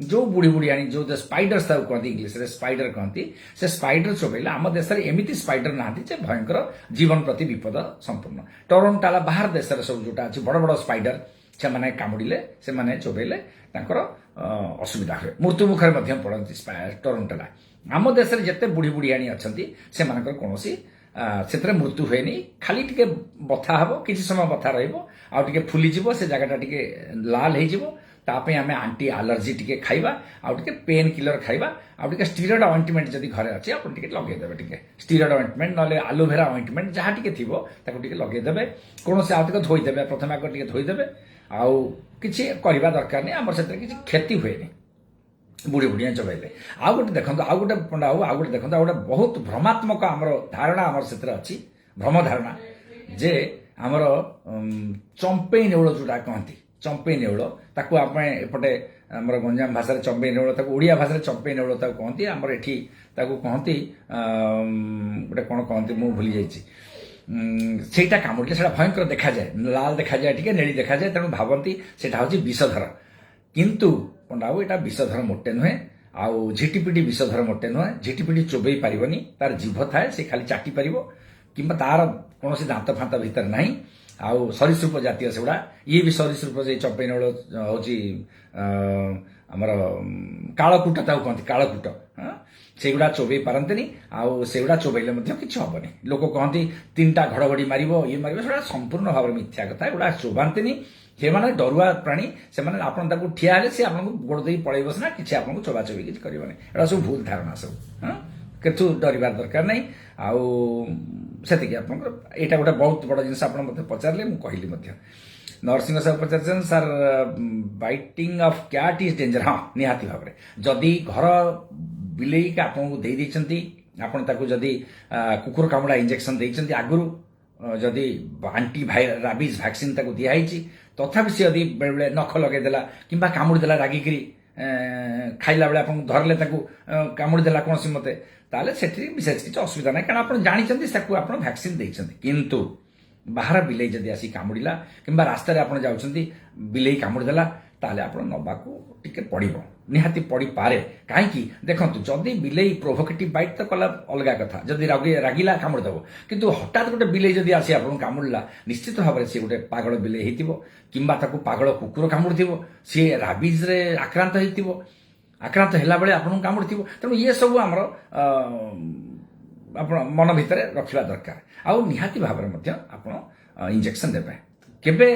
जो बुढ़ी बुढ़ियाणी जो स्पाइडर्स कहते इंग्लीश रे स्पाइडर कहती से स्पाइडर चोबेले आम देश में एमती स्पाइडर ना भयंकर जीवन प्रति विपद संपूर्ण टोरंटाला बाहर देश सब जोटा अच्छी बड़ बड़ स्पाइडर से मैंने कामुड़े से मैंने चोबेले असुविधा हुए मृत्यु मुखर पड़ती टोरंटाला आम देश में जिते बुढ़ी बुढ़ियाणी अच्छा से कौन से मृत्यु हुए नहीं खाली टिके बथा हम किसी समय बथा रे फुलीज से जगटा टे लाल हो तापे आम आंटी आलर्जी टिके खाइबा आउ टिके पेन किलर खाइबा आउ टिके स्टीरॉयड ऑइंटमेंट जदि घरे अच्छी आप टिके लगे देबे टिके स्टीरॉयड ऑइंटमेंट नले एलोवेरा ऑइंटमेंट जहाँ टिके थिबो ताको टिके लगे देबे कोन से आउ टिके धोई देबे प्रथम आको टिके धोई देबे आउ किछि करबा दरकार नै हमर सेते किछि क्षति हुए नै बुढ़ी बुढ़िया चबेले आउ गोटे देखंतु आउ गोटे पंडा आउ गोटे देखंतु आउ गोटे बहुत भ्रमात्मक हमर धारणा हमर सेते अछि भ्रम धारणा जे हमर चंपे नेउळ जोटा कहंती चंपे नेउळ ताकू आप एपटे आमर गंजाम भाषा चंपे नेउळ ताकू ओडिया भाषा चंपे नेउळ ताकू कहंती आमर एठी ताकू कहंती गोटे कोन कहंती मु भूली जाईची सेटा कामुड़े से भयंकर देखा जाए लाल देखा जाए टिके नेली देखा जाए तेणु भावती सेटा होची विषधर किंतु पंडाबू यहाँ विषधर मोटे नुहे आउ झिटिपिटी विषधर मोटे नुहे झिटिपिटी चोबई पारिबनी तार जीभ थाए से खाली चाटी पारिबो किंबा तार कौन दांत फांत भीतर नहीं आउ सरीसृप जातीय सेगुड़ा ये भी सरीसृप जो चंपे नेउळ होची आमर कालकूट ताऊ कहती कालकूट सेगुड़ा चोबई पारंतनी आउ सेगुड़ा चोबईले किसी हेनी लोक कहती 3टा घड़घड़ी मारिबो ये मारिबो सेगुड़ा संपूर्ण भाव में मिथ्या कथा एगुड़ा चोबांतिनी से माने डरुआ प्राणी से माने आपन ताकू ठिया हेले से आपन गोड़ देई पळेइबो ना किछि आपन चोबा चोबी किछि करिबोनी एडा सब भूल धारणा सब किंतु डरबार दरकार नहीं आउ से आप यहाँ गोटे बहुत बड़ जिन आप पचारे मुझे कहली नरसिंह साहब पचार sir biting of cat is danger हाँ निहाती भाव में जदि घर बिलेई आपको दे ଆପଣ ତାକୁ ଯଦି କୁକୁର କାମୁଡ଼ା ଇଞ୍ଜେକ୍ସନ ଦେଇଛନ୍ତି ଆଗରୁ ଯଦି ଆଣ୍ଟି ରାବିଜ୍ ଭ୍ୟାକ୍ସିନ୍ ତାକୁ ଦିଆହେଇଛି ତଥାପି ସେ ଯଦି ବେଳେବେଳେ ନଖ ଲଗେଇଦେଲା କିମ୍ବା କାମୁଡ଼ିଦେଲା ରାଗିକିରି ଖାଇଲା ବେଳେ ଆପଣଙ୍କୁ ଧରିଲେ ତାକୁ କାମୁଡ଼ିଦେଲା କୌଣସି ମତେ ତାହେଲେ ସେଠି ବିଶେଷ କିଛି ଅସୁବିଧା ନାହିଁ କାରଣ ଆପଣ ଜାଣିଛନ୍ତି ତାକୁ ଆପଣ ଭ୍ୟାକ୍ସିନ୍ ଦେଇଛନ୍ତି କିନ୍ତୁ ବାହାର ବିଲେଇ ଯଦି ଆସି କାମୁଡ଼ିଲା କିମ୍ବା ରାସ୍ତାରେ ଆପଣ ଯାଉଛନ୍ତି ବିଲେଇ କାମୁଡ଼ିଦେଲା ତାହେଲେ ଆପଣ ନେବାକୁ ଟିକେ ପଡ଼ିବ ନିହାତି ପଡ଼ିପାରେ କାହିଁକି ଦେଖନ୍ତୁ ଯଦି ବିଲେଇ ପ୍ରୋଭୋକେଟିଭ୍ ବାଇଟ୍ ତ କଲା ଅଲଗା କଥା ଯଦି ରାଗିଲା କାମୁଡ଼ିଦେବ କିନ୍ତୁ ହଠାତ୍ ଗୋଟେ ବିଲେଇ ଯଦି ଆସି ଆପଣଙ୍କୁ କାମୁଡ଼ିଲା ନିଶ୍ଚିତ ଭାବରେ ସିଏ ଗୋଟେ ପାଗଳ ବିଲେଇ ହେଇଥିବ କିମ୍ବା ତାକୁ ପାଗଳ କୁକୁର କାମୁଡ଼ିଥିବ ସିଏ ରାବିଜ୍ରେ ଆକ୍ରାନ୍ତ ହେଇଥିବ ଆକ୍ରାନ୍ତ ହେଲା ବେଳେ ଆପଣଙ୍କୁ କାମୁଡ଼ିଥିବ ତେଣୁ ଇଏ ସବୁ ଆମର ଆପଣ ମନ ଭିତରେ ରଖିବା ଦରକାର ଆଉ ନିହାତି ଭାବରେ ମଧ୍ୟ ଆପଣ ଇଞ୍ଜେକ୍ସନ ଦେବେ କେବେ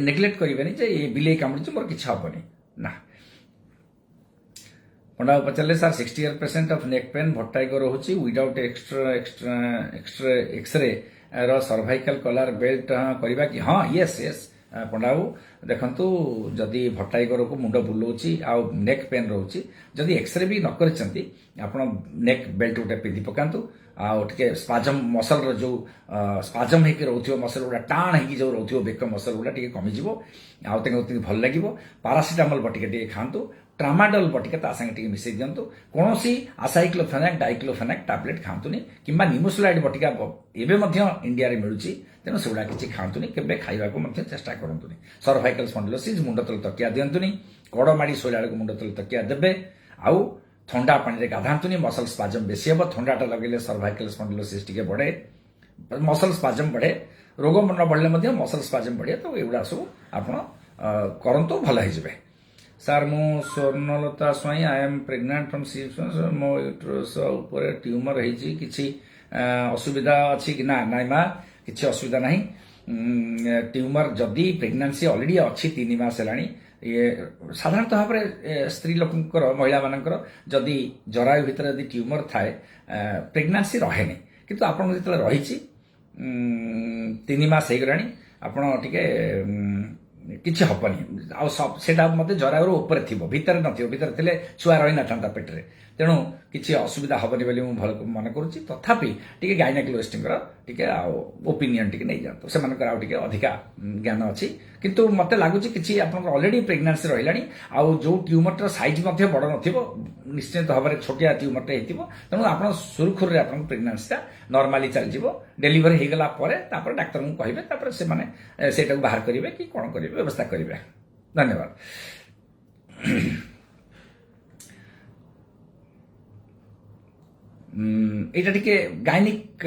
ନେଗ୍ଲେକ୍ଟ କରିବେନି ଯେ ଏ ବିଲେଇ କାମୁଡ଼ିଛି ମୋର କିଛି ହବନି ନା ପଣ୍ଡା ପଚାରିଲେ ସାର୍ 60% ଅଫ୍ ନେକ୍ ପେନ୍ ଭଟ୍ଟାଇକ ରହୁଛି ୱିଦାଉଟ୍ ଏକ୍ସରେ ର ସର୍ଭାଇକାଲ କଲାର ବେଲ୍ଟ କରିବା କି ହଁ ୟେସ୍ ୟେସ୍ ପଣ୍ଡା ବାବୁ ଦେଖନ୍ତୁ ଯଦି ଭଟ୍ଟାଇକ ରୋଗକୁ ମୁଣ୍ଡ ବୁଲଉଛି ଆଉ ନେକ୍ ପେନ୍ ରହୁଛି ଯଦି ଏକ୍ସରେ ବି ନ କରିଛନ୍ତି ଆପଣ ନେକ୍ ବେଲ୍ଟ ଗୋଟେ ପିନ୍ଧି ପକାନ୍ତୁ ଆଉ ଟିକେ ସ୍ପାଜମ ମସଲର ଯୋଉ ସ୍ପାଜମ ହେଇକି ରହୁଥିବ ମସଲ ଗୁଡ଼ା ଟାଣ ହେଇକି ଯୋଉ ରହୁଥିବ ବେକ ମସଲ ଗୁଡ଼ା ଟିକେ କମିଯିବ ଆଉ ତାଙ୍କୁ ଭଲ ଲାଗିବ ପାରାସିଟାମଲ ବଟିକା ଟିକେ ଖାଆନ୍ତୁ ट्रामाडोल बटिका ता संगे टिके मिसई दियंतु कोनोसी आसाइक्लोफेनाक डाइक्लोफेनाक टैबलेट खांतुनी किंबा निमोसुलाइड बटिका एबे मध्य इंडिया रे मिलुची तेनो सेउडा किछि खांतुनी केबे खाइबा को मध्य चेष्टा करंतुनी सर्वाइकल स्पॉन्डिलोसिस मुंड तल तकिया दियंतुनी कोडमाडी सोलाड को मुंड तल तकिया देबे आउ ठंडा पानी रे गाधांतुनी मसल स्पाजम बेसी हेबो ठंडाटा लगेले सर्वाइकल स्पॉन्डिलोसिस टिके बढ़े मसल स्पाजम बढ़े रोग मन बढ़ले मध्य मसल स्पाजम बढ़े तो एउडा सब आपण करंतु भल हो जिवे सार मु Swarnalata Swain I am pregnant from 6 मो यूट्रस ऊपर ट्यूमर होईची किछि असुविधा अछि कि ना नाइ मा किछि असुविधा नाही ट्यूमर जदी प्रेगनेंसी ऑलरेडी अछि 3 मास हेलानी ये साधारणतः भाव स्त्री लोकंकर महिला मानकर जदी जरायु भितर जदी ट्यूमर थाए प्रेगनेंसी रहेनी किंतु आपण जेतले रहिची 3 मास हे गरानी आपण टिके किछि हबनी आ सेटा मते जरायुर ऊपर थिबो भीतर नथिबो भीतर थिले छुआ रहि नथांता पेटरे तेणु किछि असुविधा हबनी बोली मु भल मन करूची तथापि टिके गायनेकोलॉजिस्टकर टिके ओपिनियन टिके नै जानतो से मानकर आ टिके अधिका ज्ञान अछि किंतु मते लागुची किछि आपन ऑलरेडी प्रेगनेंसी रहिलानी आ जो ट्यूमर साइज मते बड़ नथिबो निश्चित भाबरे छोटिया ट्यूमर टे हेतिबो तेणु आपन सुरखुर रे आपन प्रेगनेंसी ता नॉर्मली चल जिवो डेलीवरी हे गला परे तापर डॉक्टर को कहिबे तापर से माने सेटा बाहर करिवे कि कोन करिवे व्यवस्था करिवे धन्यवाद एटा टिके गायनिक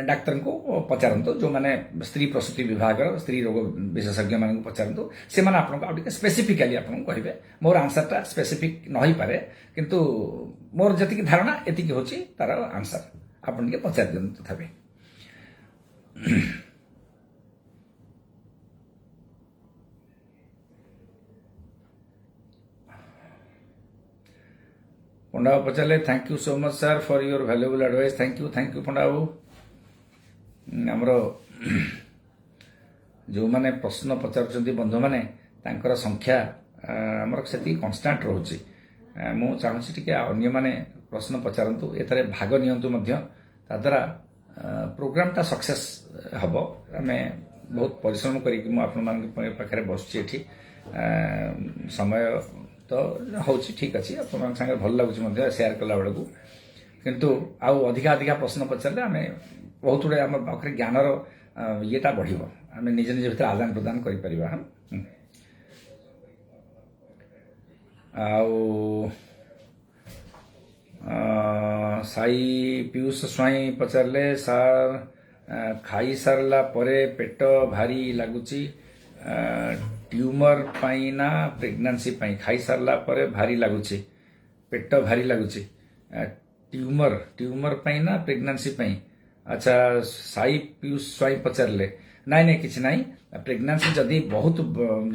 डाक्टर को पचारंतो जो माने स्त्री प्रसूति विभाग स्त्री रोग विशेषज्ञ मान को पचारंतो से माने आपन को टिके स्पेसिफिकली आपन कहिबे मोर आंसर ता स्पेसिफिक नहि पारे किंतु मोर जति की धारणा एति की होची तार आंसर आपन के पचार दियंतो तथापि पंडा पचारे thank you so much sir for your valuable advice thank you Panda babu आमर जो माने प्रश्न पचार बंधु माने तांकर संख्या आमर से कन्स्टांट रोचे मु चाहूँगी टिके अन्य माने प्रश्न पचारतु एथरे भाग नियंतु मध्य ताद्वारा प्रोग्रामटा सक्सेस हम आम बहुत परिश्रम करी आपण पाखे बसुची एठी समय तो हूँ ठीक अच्छे आप सागे भल लगुच सेयार कला बेलू किंतु आउ अधिका अधिका प्रश्न पचारे आम बहुत गुड़े आम पाखे ज्ञानर येटा बढ़ आम निज निज भर आदान प्रदान कर साई पीयूष स्वाई पचारे सार खाई सारला परे पेट भारी लगुची ट्यूमर पाई ना प्रेगनेंसी पाई खाई सारला परे भारी लगुची पेट भारी लगुची ट्यूमर पाई ना प्रेगनेंसी पाई अच्छा साई पीयूष स्वाई पचारे नाई नाई किछि नाई प्रेगनेंसी जदि बहुत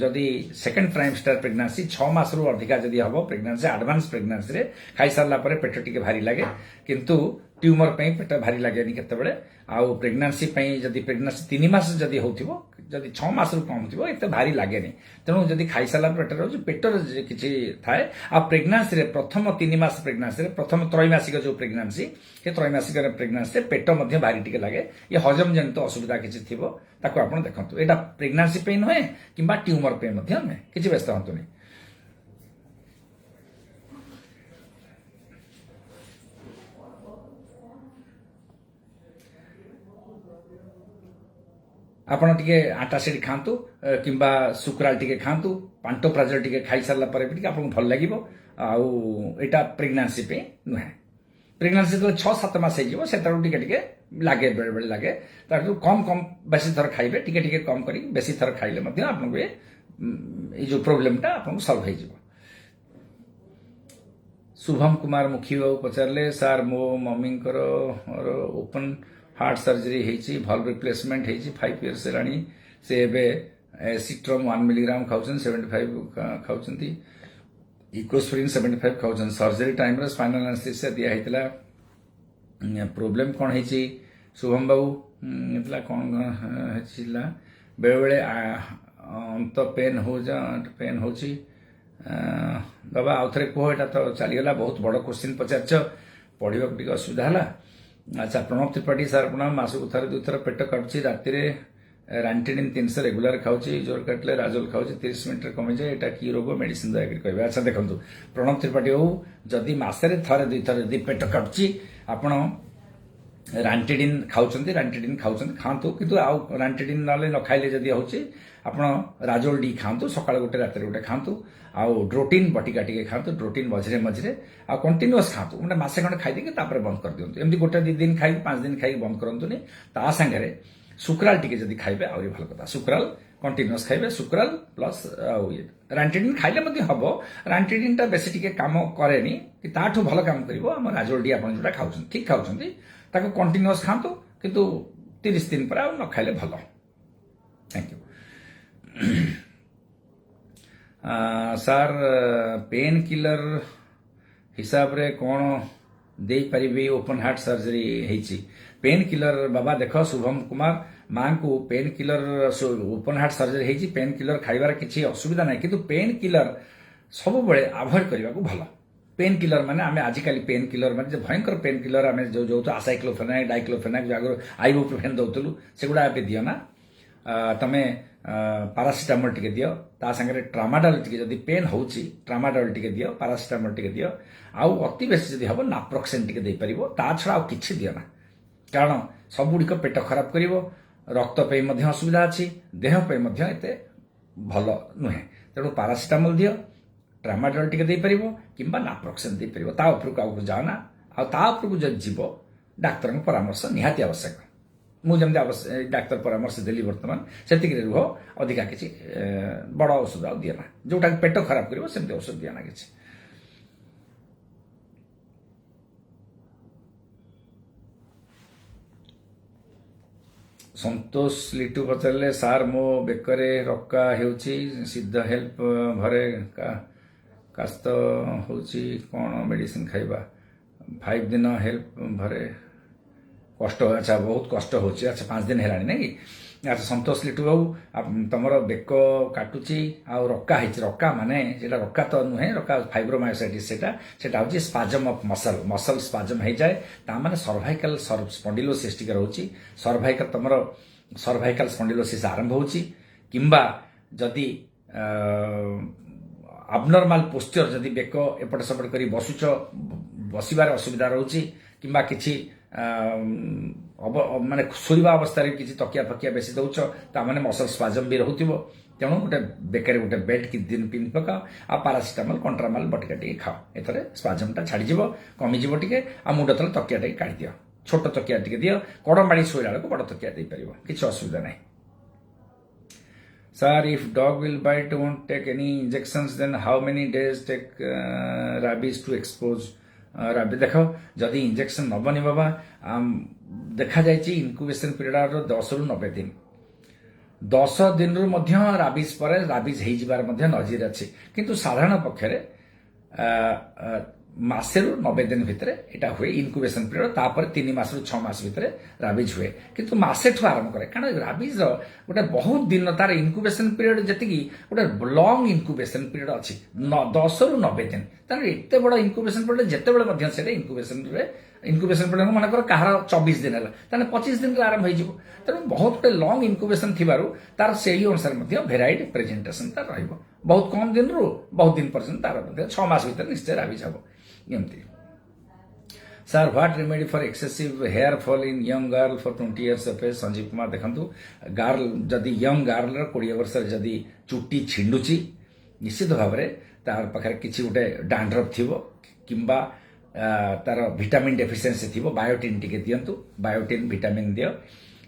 जदि सेकंड ट्राइमेस्टर प्रेगनेंसी 6 मास रु अधिका जदि हबो प्रेगनेंसी एडवांस प्रेगनेंसी रे खाई सारला परे पेट टिके भारी लागे किंतु ट्यूमर पाई पेट भारी लागेनी केते बेले आ प्रेगनेंसी पाई जदि प्रेगनेंसी 3 मास जदि होथिबो जदि 6 मास कम थी एत भारी लगे तेणु जदि खाई सारा पेट रोज पेटर किसी थाए आ प्रेगनासी प्रथम 3 मास प्रेगनासी प्रथम त्रैमासिक जो प्रेगनासी ये त्रैमासिक प्रेगनासी पेट भारी टिके लगे ये हजम जनित असुविधा किसी थी आप देखो यहाँ प्रेगनासी पे नुहे कि ट्यूमर पे नुहे किसी व्यस्त हूँ आपण टिके आटासिड खातु कि सुक्राल टिके खातु पांटोप्राजल टिके खाई सारा पर भी आपको भल लगे आईटा प्रेगनासी पे नुहे प्रेगनासी जो 6-7 मास हो टिके लगे बेले बेले लगे तार कम कम बेसी थर खाइबे टिके कम कर बेसी थर खाइले आपको ये जो प्रोब्लेमटा आपको सल्व हो शुभम कुमार मुखी बाबू पचारे सार मो मम्मी ओपन हार्ट सर्जरी होती भल रिप्लेसमेंट होती 5 years है से एवं सिट्रम 1 milligram खाऊँ 75 खाऊँ इकोस्प्रिन 75 खाऊँ सर्जरी टाइम स्पाइनल एनेस्थीसिया दिया प्रोब्लेम कौन है शुभम बाबू कौन बेले बेले अंत पेन हो बाबा आउ थे कह यहाँ तो चलीगला बहुत बड़ क्वेश्चन पचार पढ़ा टे असुविधा है अच्छा प्रणव त्रिपाठी सार प्रणाम मासक थर 2 थर पेट काटुची राति रांटिडिन 300 रेगुलर खाऊँ जोर काटिले राजोल खाऊँ 30 मिनट कमी जाए यहाँ कि रोग मेडिसिन दयाक कहे अच्छा देखो प्रणव त्रिपाठी बाबू जदि मसरे थरे 2 थर यदि पेट काटुची आपण रांटिडिन खाऊँ खातु किंतु आउ रांटिडिन ना न खाइले जदि होची आपण राजोल डी खातु सकाळ गोटे राति गोटे खातु आउ ड्रोटिन बटिका टिके खातु ड्रोटिन मझे मझे आ कंटिन्यूअस खातु मैंने मसे खंडे खाई देके बंद कर दिंतु एमती गोटे 2 दिन खाई 5 दिन खाई बंद करतुनि ता सांगे सुक्राल टिके जदि खाइबे आउरी भल कथा सुक्राल कंटिन्यूअस खाइबे सुक्राल प्लस रांटिडिन खाइले मध्ये हबो रांटिडिन टा बेसी टिके काम करेनी कि ताठू भल काम करिवो हम राजोल डी आपण जोटा खाउछन ठीक खाउछन ताको कंटिन्यूअस खातु किंतु 30 दिन पर न खाइले भल थैंक यू सार पेन किलर हिसाब रे कौन दे पारिबे ओपन हार्ट सर्जरी हेची पेन किलर बाबा देख शुभम कुमार मां को pain killer open heart surgery हेची पेन किलर खाइबार किसी असुविधा ना किंतु पेन किलर सब बेले अवॉइड करने को भल पेन किलर माने आमे आजिकल पेन किलर माने भयंकर पेन किलर आमे जो जो आसाइक्लोफेनाक डाइक्लोफेनाक जो आगर आइबुप्रोफेन दउतलु सेगुडा पे दियो ना तमे पारासिटामोल टिके दियो ता संगे ट्रामाडोल टिके जदि पेन होची ट्रामाडोल टिके दियो पारासिटामोल टिके दियो आउ अति बेसी जदि हबो नाप्रोक्सेन टिके दे परिबो ता छडा आउ किछि दियो ना कारण सब गुडिक पेट खराब करिवो रक्त पे मध्य असुविधा अछि देह पे मध्य एते भलो नुहे तेणु पारासिटामोल दियो ट्रामाडोल टिके दे परिबो किंबा नाप्रोक्सेन दे परिबो ता उपरको आउ जाना आ ता उपरको जदि जीवो डाक्टर परामर्श निहाती आवश्यक मुझे डाक्तर परामर्श देली बर्तमान से रुह अधिका किसी बड़ औषध आ दिए ना जोटा पेट खराब कर औषध दिए ना किसी संतोष लिटू पचारे सार मो बेकरे रक्का हेउची सिद्ध हेल्प भरे कास्त होची कौन मेडिसिन खाइबा 5 दिन हेल्प भरे कष्ट अच्छा बहुत कष्ट होची अच्छा 5 दिन हेलानी ना कि अच्छा संतोष लिटू बाबू तुमर बेक काटुची आ रक्का है रक्का माने जेटा रक्का तो नुहे रक्का फाइब्रोमायोसाइटिस सेटा होची स्पाजम ऑफ मसल स्पाजम हो जाए ता माने सर्वाइकल स्पॉन्डिलोसिस टिके रहउची सर्वाइकल तुमर सर्वाइकल स्पॉन्डिलोसिस आरंभ होची किंबा जदि अबनॉर्मल पोस्चर जदि बेक एपट सेपट करी बसुच बसिबार असुविधा रहउची किंबा किछि माने शोवा अवस्था किसी तकिया फकिया बेसी दौच ताने मसल स्पाजम भी रोथो तेणु गोटे बेकर गोटे बेल्ट कि दिन पिंधि पकाओ आ पारासिटामोल कंट्रामाल बटिका टे खाओ एथरे स्पाजमटा छाड़ीज कमिज टे आ मुंड तले तकिया टे काढ़ी दियो छोट तकिया टे दियो कड़म बाड़ी शोला बेलू बड़ तकिया दे पार किसी असुविधा ना sir if dog will bite won't take any injections then how many days take rabies to expose rabies देख जदि इंजेक्शन नबनी बाबा देखा जाए इनक्यूबेशन पीरियड 10 ରୁ 90 दिन 10 दिन रु राबिज पर राबिज हो नजीर अच्छी किंतु साधारण पक्षे मासेरु 90 दिन भितर एटा हुए इनक्यूबेशन पीरियड तापर 3 मास रु 6 मास भितर राबिज हुए किंतु मासे ठु आरंभ करे कारण राबिज रो गोटे बहुत दिन तार इनक्यूबेशन पीरियड जतिकी गोटे लॉन्ग इनक्यूबेशन पीरियड अछि 10 रु 90 दिन तार एते बड़ इनक्यूबेशन पीरियड जते बेले मध्य से इनक्यूबेशन पीरियड मन कर कहार 24 दिन हला ताने 25 दिन रे आरंभ होई जिवो तेणु बहुत गोटे लॉन्ग इनक्यूबेशन थिबारु तार सेही अनुसार मध्य भेराइड प्रेजेंटेशन तार रहइबो बहुत कम दिन रु बहुत दिन पर्यंत तार मध्य 6 मास भितर निश्चय राबिज हबो एमती sir what remedy for excessive hair fall in young girl for 20 years of age Sanjeev Kumar देखंतु गर्ल जदी यंग गर्ल 20 वर्ष जदी चुट्टी छिंडुची निश्चित भाव में तार पाखे किसी गोटे डैंड्रफ थिबो किंबा तार विटामिन डेफिशिएंसी थिबो बायोटिन टिके दियंतु बायोटिन विटामिन दियो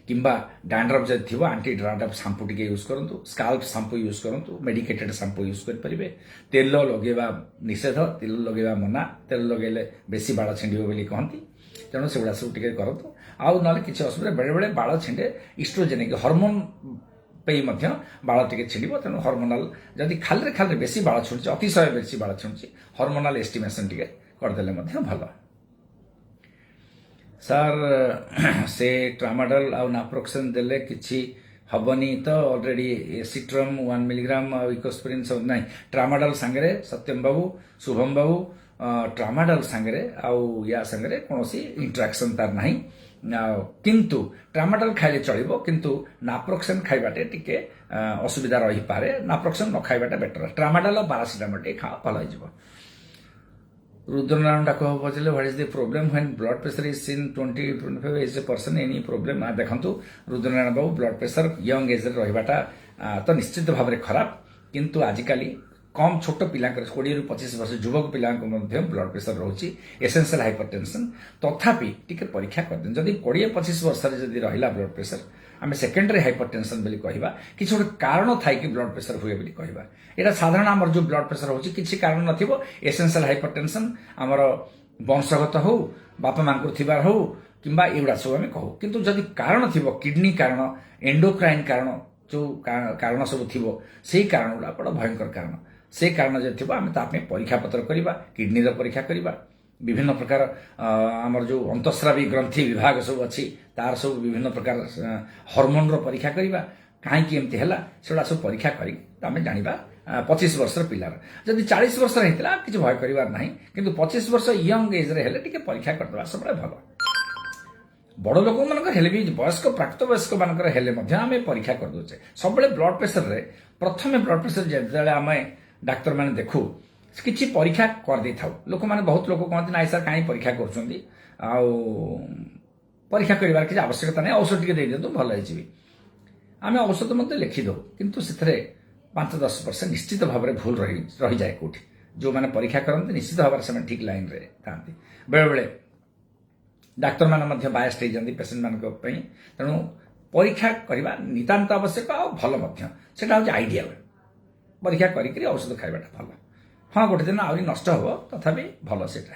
किंबा डैंड्रफ जब थी aunty dandruff shampoo T use करूँ स्काल्प शैम्पू यूज करूँ मेडिकेटेड शैम्पू यूज करेंगे तेल लगेवा निषेध तेल लगेवा मना तेल लगेले बेसी बाल छिंड बोली कहती तेणु से सब टे करूँ आउ ना किसी असुविधा बेले बेले बाल छिंडे इस्ट्रोजेनिक हर्मोन पे बाल टे छिंड तेणु हर्मोनाल जदि खाली खाली बेसी बाल छुड़ी अतिशय बेसी बाल छुड़ी हर्मोनाल एस्टिमेशन टे करदे भल सर से ट्रामाडोल आउ नाप्रोक्सेन देले किछि हबनी तो ऑलरेडी एसिट्रम 1 मिलीग्राम इकोस्प्रिन सब नहीं ट्रामाडोल सांगरे सत्यम बाबू शुभम बाबू ट्रामाडोल सांगरे आउ या सांगरे कोनोसी इंटरेक्शन तार नहीं किंतु ट्रामाडोल खाइले चलिबो किंतु नाप्रोक्सेन खाइबाटे टिके असुविधा रही पारे नाप्रोक्सेन न खाइबाटा बेटर ट्रामाडोल पैरासिटामोल टे खा भल हो जिवो रुद्रनारायण डाको पचारे what is the problem when blood pressure is in 20-25 age a person any problem देखंतु Rudranarayan babu blood pressure young age रे रहिबाटा तो निश्चित भाव में खराब किंतु आजिकाली कम छोट पिला 20-25 वर्ष युवक पिला ब्लड प्रेशर रोची एसेंशियल हाइपरटेंशन तथापि टिके परीक्षा कर जदि 20-25 वर्ष जदि रहिला ब्लड प्रेशर आम सेकेंडरी हाइपरटेंशन बोली कहवा किसी गोटे कारण थाई कि ब्लड प्रेशर हुए बोली कहवा यहाँ साधारण आमर जो ब्लड प्रेशर होची किसी कारण नथिबो एसेंशियल हाइपरटेंशन आमर वंशगत हो बापा मां थिबार हो किंबा एगुड़ा सब आम कहू किंतु जदि कारण थिबो किडनी कारण एंडोक्राइन कारण जो कारण सब थिबो सेही कारण गुड़ा बड़ भयंकर कारण से कारण जब थी आम ताप परीक्षा पत्र करवा किडनी परीक्षा करवा विभिन्न प्रकार आमर जो अंतस्रावी ग्रंथि विभाग सब अच्छी तार सब विभिन्न प्रकार हार्मोन परीक्षा करवा कहीं एमती है से सब परीक्षा करें जाना 25 वर्ष पिलार जदि 40 वर्ष होता किसी भय करार ना कि 25 वर्ष यंग एज रे टिके परीक्षा करदे सब भल बड़ लोक मान भी वयस्क प्राप्त वयस्क मान आम परीक्षा करदे सब ब्लड प्रेशर रे प्रथम ब्लड प्रेशर जो आम डाक्तर मैंने देखू किसी परीक्षा कर दे था लोक मैंने बहुत लोक कहते ना सर कहीं परीक्षा कर परीक्षा करार किसी आवश्यकता नहीं औषध टी दे दिखाँ भल हो आम औषध मत लिखिदे कितु से 5-10% निश्चित भाव में भूल रही जाए कौटी जो मैंने परीक्षा करते निश्चित भाव में ठीक लाइन रे था बेले बेले डाक्तर मैंने बायस्ट हो जाती पेसेंट मान तेणु परीक्षा करने नितांत आवश्यक आ भल से आइडियल परीक्षा करी औषध खाइबाटा भल हाँ गोटे दिन आहरी नष्ट हम तथापि भल से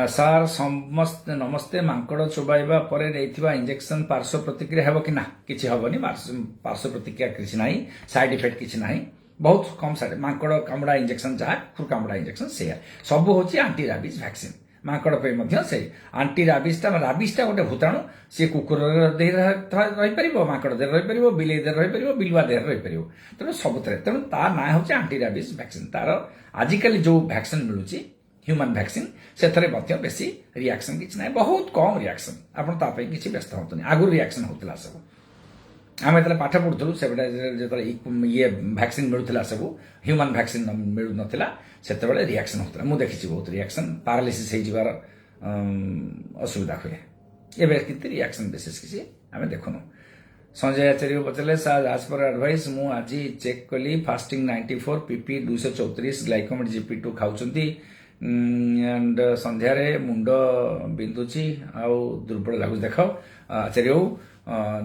सार समस्ते नमस्ते मांकड़ चोबाइबा परे नैथिबा इंजेक्शन पार्श्व प्रतिक्रिया हेबो कि ना किछि हेबोनी पार्श्व प्रतिक्रिया किछि नाही साइड इफेक्ट किछि नाही बहुत कम साइड मांकड़ कामुडा इंजेक्शन जहाँ खुर कामुडा इंजेक्शन से सब होची एंटी राबिज वैक्सीन मांकड़ पे मध्य से एंटी राबिजटा गोटे भूताणु सी कुकुर देह रही पार मांकड़ देह रही पार बिले देह रही पार बिलुआ देह रही पार तेणु सबुत तेणु ता ना हूँ एंटी राबिज वैक्सीन तार आजिकल जो वैक्सीन मिलूँ ह्यूमन वैक्सीन से बेसी रिएक्शन किसी ना बहुत कम रिएक्शन आपड़ी किसी व्यस्त हूँ आगुरी रिएक्शन होता सब आम जो पाठ पढ़ुलु से जो ये वैक्सीन मिलूला सब ह्यूमन वैक्सीन मिलू नाला से रिएक्शन होता मुझे देखी बहुत रिएक्शन पारालिसिस हो असुविधा हुए एवं रिएक्शन बेसिस किसी आम देखुनु संजय आचार्य पचारे सर आज पर एडवाइस मु आज चेक कली फास्टिंग 94 पीपी 234 ग्लाइकोमेट जीपी2 खाऊंती एंड संध्यार मुंड बिंदुची आउ दुर्बल लगुच देख आचार्य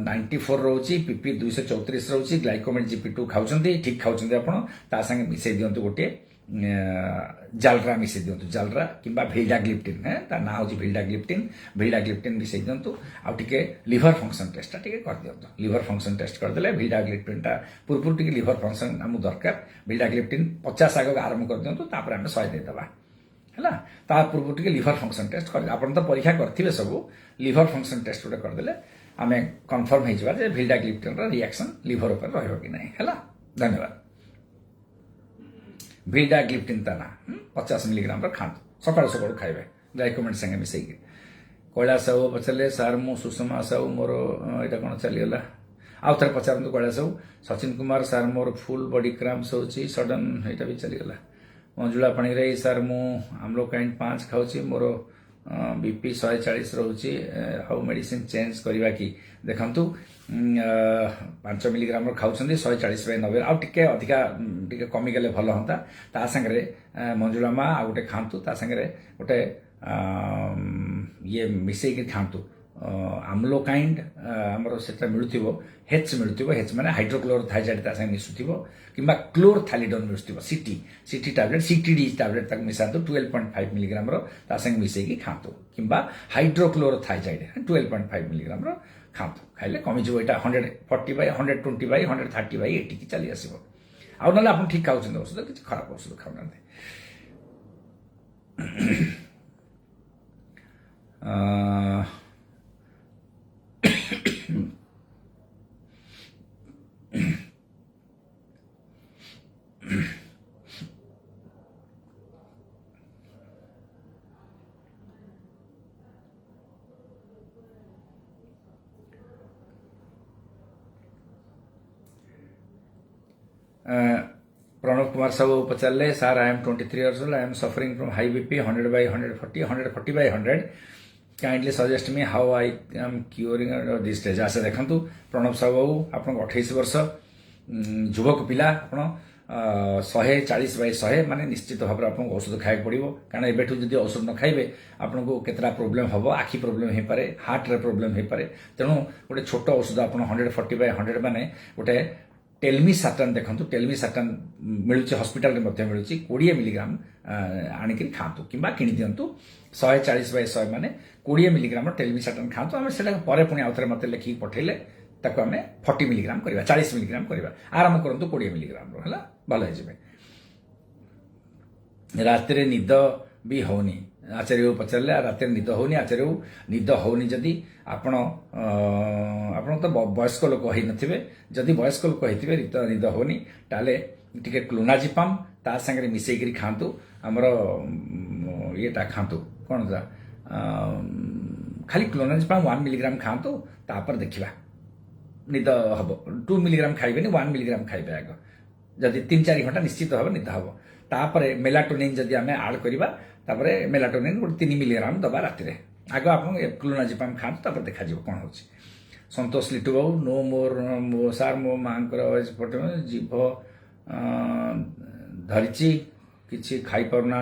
94 रोची पीपी 234 रोची ग्लाइकोमेट जीपी2 खाऊंती ठीक खाऊंती आपड़ संगे मिसई दिंतु गोटे जालरा मिसई दिंतु जालरा किंबा भिल्डाग्लिप्टिन है ता ना हूँ भिल्डाग्लिप्टिन मिसई दिंतु आउ टिके लिवर फंक्शन टेस्टा टिके कर दिंतु लिवर फंक्शन टेस्ट करदे भिल्डाग्लिप्टिनटा पूर्व टिके लिवर फंक्शन आमको दरकार भिल्डाग्लिप्टिन 50 आग आरंभ कर दिंतु तापर आम 100 देदेबा है ता पूर्व टिके लिवर फंक्शन टेस्ट कर आपन तो परीक्षा करथिबे सब लिवर फंक्शन टेस्ट गोटे करदेले आमे कन्फर्म हो जाबा जे vildagliptin रा रिएक्शन लिवर ऊपर रहइबो कि नहीं है धन्यवाद vildagliptin ता ना 50 मिलीग्राम रा खान सकाळ सकाळ खाइबे डाइकोमेंट संगे मिसई कैलाश साहू पचारे सार मु सुषमा साहू मोर यहाँ कौन चलीगला आउ थे पचारतु कैलाश साहू सचिन कुमार सार मोर फुल बॉडी क्रैम्प्स होची सडन यहाँ भी चलीगला मंजुला पाणीग्राही सार मु आम्लोकाइंड 5 खाऊची मोर बीपी 140 रोचे हाउ मेडिसिन चेंज करवा कि देखु 5 मिलीग्राम खाऊँ 140/90 आउ टिके अधिका टिके कमिगले भल हाँ ता संगे मंजुला माँ आ गोटे खातु ता संगे गोटे ये मिसेक खातु आम्लोकाइंड आमर से मिलूब हेच मिलूब हेच माने हाइड्रोक्लोरोथाइजाइड ता संगे मिसुथिबो किंबा क्लोरथालिडोन मिलूब सीटी टैबलेट सीटीडी टैबलेट तक मिसातु 12.5 मिलीग्राम रो ता संगे मिसेकी खातु किंबा हाइड्रोक्लोरोथाइजाइड 12.5 मिलीग्राम रो खातु खाइले कमी जो एटा 140/120/130/80 की चली आसीबो आउ नले आपण ठीक खाउछन औषध कि खराब औषध खाउना प्रणव कुमार साहू पचारे सार I am 23 years old. I am suffering from high BP 100/140, 140/100. Kindly suggest me how I am curing this stage. आशा देखु प्रणव साहू आप 28 वर्ष युवक पिला आप 140/100 माने निश्चित भाव में आपको औषध खाया पड़ो कारण एबेठू जब औषध न खाइबे आपको केतरा प्रोब्लेम हम आखि प्रोब्लेम हो पारे हार्ट रे प्रोब्लेम हो पारे तेणु गोटे छोट औषध आप 140/100 माने गोटे टेलमिसाटन देखो टेलमिसाटन मिलूँ हस्पिटाल मिलूँ 20 मिलीग्राम आणिक खातु कि किणी दिंतु 140/100 माने 20 मिलीग्राम टेलमिसाटन खातु आम से पुणी आउ थे मत लिखिक पठेले ताको आम 40 मिलीग्राम करवा 40 मिलीग्राम करवा आरंभ करूँ 20 मिलीग्राम है भल हो रात निद भी होनी आचार्य पचारे रात निद होनी आचार्य निद होनी जदि आपण तो वयस्क लोक हो नथिबे जदि वयस्क लोक होइथिबे निद होनी ताले टिके क्लोनाजिपाम ता संगे मिसेकरी खातु आमर येटा खातु कौन था खाली क्लोनाजिपाम 1 मिलीग्राम खातु तापर देखिबा निद हम 2 मिलीग्राम खाइबेनी 1 मिलीग्राम खाइबे आग जदि 3-4 घंटा निश्चित भाव निद हम तापर मेलाटोनिन जदि आम आड करवा तापर मेलाटोनिन गोटे 3 मिलीग्राम दबा राति आग आप क्लोनाजिपाम खातु तापर देखा कौन हो संतोष लिटू बाबू नो मोर सार मो माँ जीभ धरी किसी खाई पारना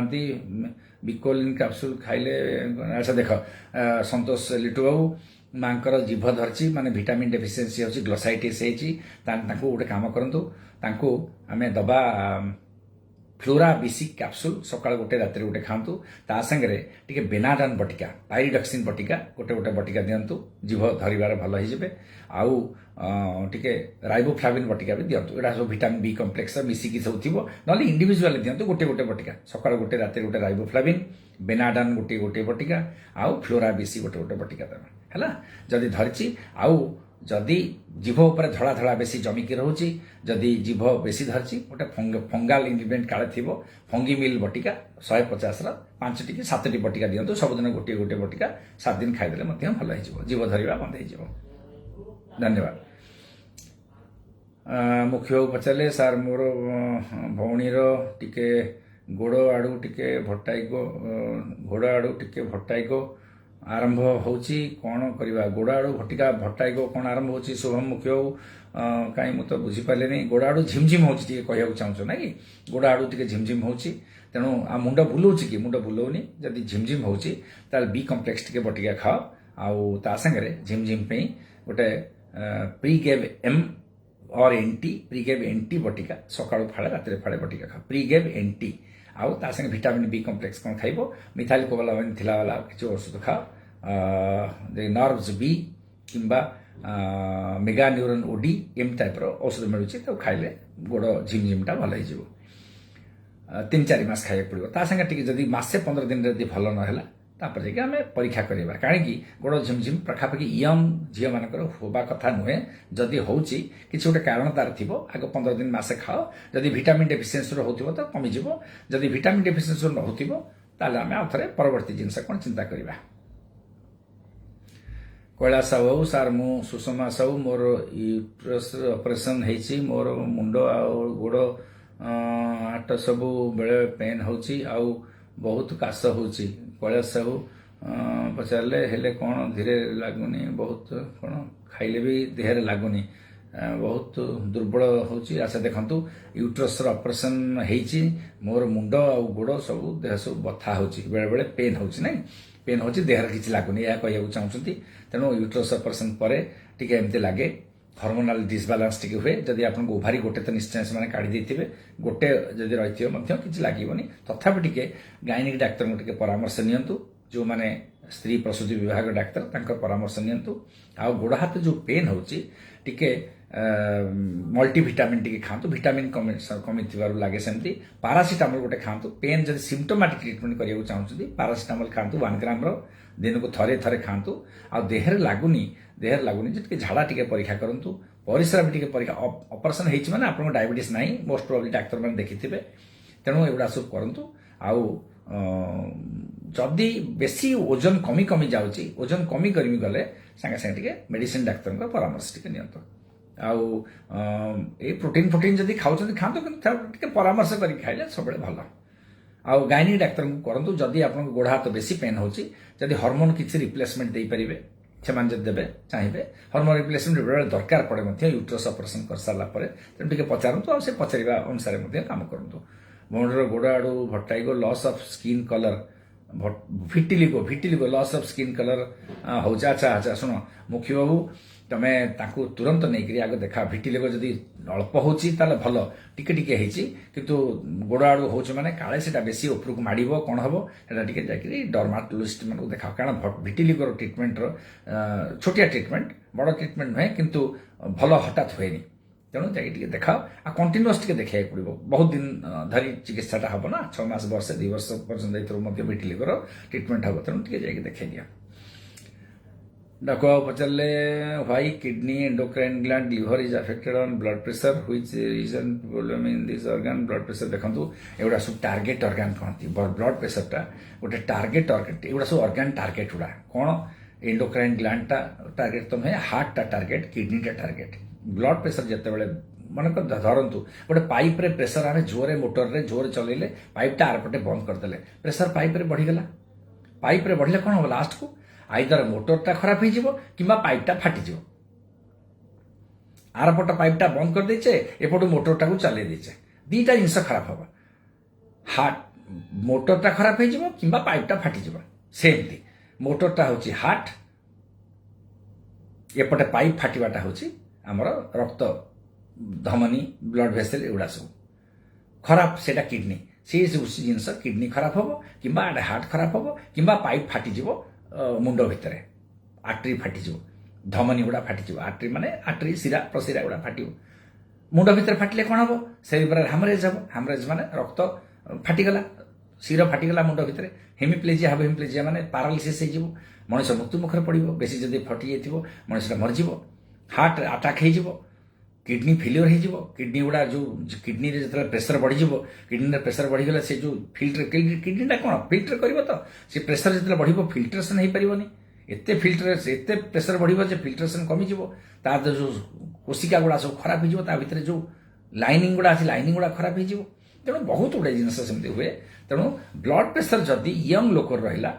बिकोलिन कैप्सूल खाइले अच्छा देख संतोष लिटू बाबू माँ जीभ धरी माने विटामिन डेफिशिएंसी होची ग्लोसाइटिस गोटे काम करूँ आम दबा फ्लोरा बीसी कैप्सूल सकाळ गोटे रात गोटे खातु ता संगे टिके बेनाडान बटिका पाइरिडक्सिन बटिका गोटे गोटे बटिका दिंतु जीभ धरबार भल हो आउ टिके राइबोफ्लाविन बटिका भी दिंतु यहाँ सब विटामिन बी कम्प्लेक्स मिसिकी सब थी ना इंडिविजुआल दिंतु गोटे गोटे बटिका सकाळ गोटे रात गोटे राइबोफ्लाविन बेनाडान गोटे गोटे बटिका आउ फ्लोरा बीसी गोटे गोटे बटिका देवा है जदि धरी आउ जदि जीभ उपर धड़ा धड़ा बेसी जमिकी रोचे जदि जीभ बेसी धरी गोटे फंगाल इनग्रेडिएंट काले थी फंगी मिल बटिका 150 5 टी 7 टी बटिका दिंतु सबुदिन गोटे गोटे बटिका 7 दिन खाईदे भल हो जीभ धरवा बंद हो धन्यवाद मुख्य पचारे सार मोर भौणीर टिके गोड़ आड़ू टिके भट्टाइको गोड़ आड़ू टिके भट्टाइको आरंभ होची कौन करवा गोड़ आड़ू भटिका भट्टाइको कौन आरंभ होची शुभम मुख्य कहीं मुझे बुझीपारे नहीं गोड़ आड़ू झिमझिम होची कहूँ चाहूँ ना कि गोड़ आड़ू टिके झिमझिम होची तेणु आ मुंड बुलाऊँ कि मुंड बुलाऊनी जदि झिमझिम होची ताल बी कम्प्लेक्स टिके बटिका खाओ आउ ता संगे झिमझिम पे गोटे प्रीगेव एम और एंटी प्रीगेव एंटी बटिका सकाळू फाड़े रात फाड़े बटिका खाओ प्रीगेव एंटी आउ ता संगे विटामिन बी कम्प्लेक्स कौन खाइबो मिथाइल कोबालामाइन थिला वाला किसी औषध खाओ नर्व्स बी किंबा मेगा न्यूरन ओडी एम टाइप औषध मिलूँ तो खाइले गोड़ झिमझिमटा भल हो 3-4 मास खाइबा पड़िबो ता संगे टिके जदी मासे 15 दिन जदी भलो न हैला तापर जे आमे परीक्षा करिबा काहे कि गोड़ झिमझिम प्रखापकी यंग झियो मानकर होबा कथा नुहे जदी होउची किछि गोटे कारण तार थिबो आगो 15 दिन मासे खाओ जदी विटामिन डेफिशिएंसी रो होथिबो त कमी जिवो जदी विटामिन डेफिशिएंसी न होथिबो ताले आमे आथरे परवर्ती जिंस कोन चिंता करिबा। कैलाश साहू सार मु सुषमा साहू मोर यूट्रस ऑपरेशन हेची मोर मुंडो आ गोड़ आट सबु बेले पेन होची आउ बहुत काश होची। कैलाश साहू पचारे हेले कौन धीरे लगुनि बहुत कौन खाइले भी देहरे लगुनि बहुत दुर्बल होची। अच्छा देखंतु यूट्रस ऑपरेशन हेची मोर मुंड आ गोड़ सब देह सब बथा होची बेले बेले पेन होची नहीं पेन होची देहरे किछि लागुनि या कहया चाहउछंती तेणु यूट्रस ऑपरेशन परे टिके एमते लागे हार्मोनाल डिसबालांस टिके हुए जदि आपन ओभारी गोटे तो निश्चय से माने काढी देथिबे गोटे जदि रहिथियो मध्य किछि लागिबोनी तथापि टिके गायनिक डाक्टर को टिके परामर्श नियंतु जो माने स्त्री प्रसूति विभाग डाक्टर तांकर परामर्श नियंतु आ गोड़ हाथ जो पेन होची टिके मल्टीविटामिन टिके खांतु विटामिन कमी थिबारु लागे सेमती पारासिटामोल गोटे खांतु पेन जदि सिम्पटोमेटिक ट्रीटमेंट करिया चाहउछथि पारासिटामोल खांतु 1 ग्राम रो दिन को थरे थरे खांतु आ देहर लागुनी जे झाड़ा टिके परीक्षा करंतु परिश्रा भी टिके परीक्षा ऑपरेशन हेछि माने आपन डायबिटीज नाही मोस्ट प्रोबब्ली डाक्टर माने देखिथिबे तेणु एगुडा सब करंतु आउ जदि बेसी ओजन कमी जाउची ओजन कमी करमी गले संगे संगे टिके मेडिसिन डाक्टर को परामर्श टिके नियंतो आउ ए प्रोटीन जदि खाउछथि खांतु टिके परामर्श करि खाइले सबले भलो आउ गायनिक डाक्टर को करंतु जदि आपन गोड़ हाथ बेसी पेन होची जदि हार्मोन किछि रिप्लेसमेंट देई परिबे सेमान जदि देबे चाहिबे हार्मोन रिप्लेसमेंट बेले दरकार पड़े मध्य यूट्रस ऑपरेशन कर साला परे तेन टिके पचारंतु आ से पचरिबा अनुसार मध्य काम करंतु। मोडर गोड़ आडू vitiligo loss of skin colour vitiligo loss of skin colour होचा। अच्छा सुनो मुखी बाबू तमे ताकू तुरंत नहीं आगे देखा भिटिलिगो जदि अल्प होची ताले भलो टिके टिके हेची किंतु गोड़ आडू होच माने काले सेटा बेसी उपरକୁ माडिबो कोन हबो एटा टिके जाकरी डर्माटोलॉजिस्ट मानको देखा कारण भिटिलिगो ट्रीटमेंट रो छोटिया ट्रीटमेंट बड़ ट्रीटमेंट नहे किंतु भलो हठात होएनी तेणु जाकि टिके देखाओ आ कंटीन्यूअस टिके देखै पड़िबो बहुत दिन धरी चिकित्साटा हबो ना 6 मास वर्ष 2 वर्ष पर्यंत दैथरो मध्ये भिटिलिगो ट्रीटमेंट हबो तेणु टिके जाकि देखै दिया। डाको पचरले why kidney endocrine gland liver is affected on blood pressure which reason problem in this organ blood pressure देखंतु एवडा सब टारगेट ऑर्गन कहंती ब्लड प्रेशर टा गोटे टारगेट ऑर्गन एवडा सब ऑर्गन टारगेट उडा कोन एंडोक्राइन ग्लैंड टा टारगेट तो है हार्ट टा टारगेट किडनी टा टारगेट ब्लड प्रेशर जते बेले मन को धरंतु गोटे पाइप रे प्रेशर आमे जोरे मोटर रे जोरे चलेले पाइप टा आरपटे बंद कर देले प्रेशर पाइप रे बढ़ी गेला पाइप रे बढ़ले कोन हो लास्ट को आइदर मोटरटा खराब हो किंबा पाइपटा फाटी आरपट पाइपटा बंद कर देचे एपट मोटरटा को चले देचे दीटा जिनस खराब हम हार्ट मोटरटा खराब हो किंबा पाइपटा फाटी सेमती मोटरटा हूँ हार्ट एपटे पाइप फाटिबाटा हूँ आमर रक्त धमनी ब्लड भेसेल एगुड़ा सब खराब सेटा किडनी से जिनस किडनी खराब हम किंबा हार्ट खराब हम किंबा पाइप फाटी मुंड भितर आर्टरी फाटी धमनी गुड़ा फाटी आर्टरी माने आर्टरी शिरा प्रशिरा गुड़ा फाट मुंड भितर फाटिले कौन हम से हामरेज हम हामरेज माने रक्त फाटीगला शिर फाटीगला मुंड भितर हेमिप्लेजिया हम हेमिप्लेजिया माने पारालिसिस हो मनुष्य मृत्यु मुखर पड़ो बेसी जदि फटी जाइए मनुष्य मरज हार्ट अटैक हो किडनी फेलियर हो किडनी गुड़ा जो किडनी रे जो प्रेशर बढ़ी किडनी प्रेशर बढ़ीगला से जो फिल्टर किडनीटा कौन फिल्टर कर तो से प्रेशर जो बढ़ फिल्ट्रेसन हो पारनी एत फिल्टर एत प्रेशर बढ़ फिल्ट्रेसन कमिज तार जो कोशिका गुड़ा सब खराब हो भितर जो लाइनिंग गुड़ा अच्छे लाइनिंग गुड़ा खराब हो तेणु बहुत गुड़े जिनस सेमती हुए तेणु ब्लड प्रेशर जदि यंग लोक रहा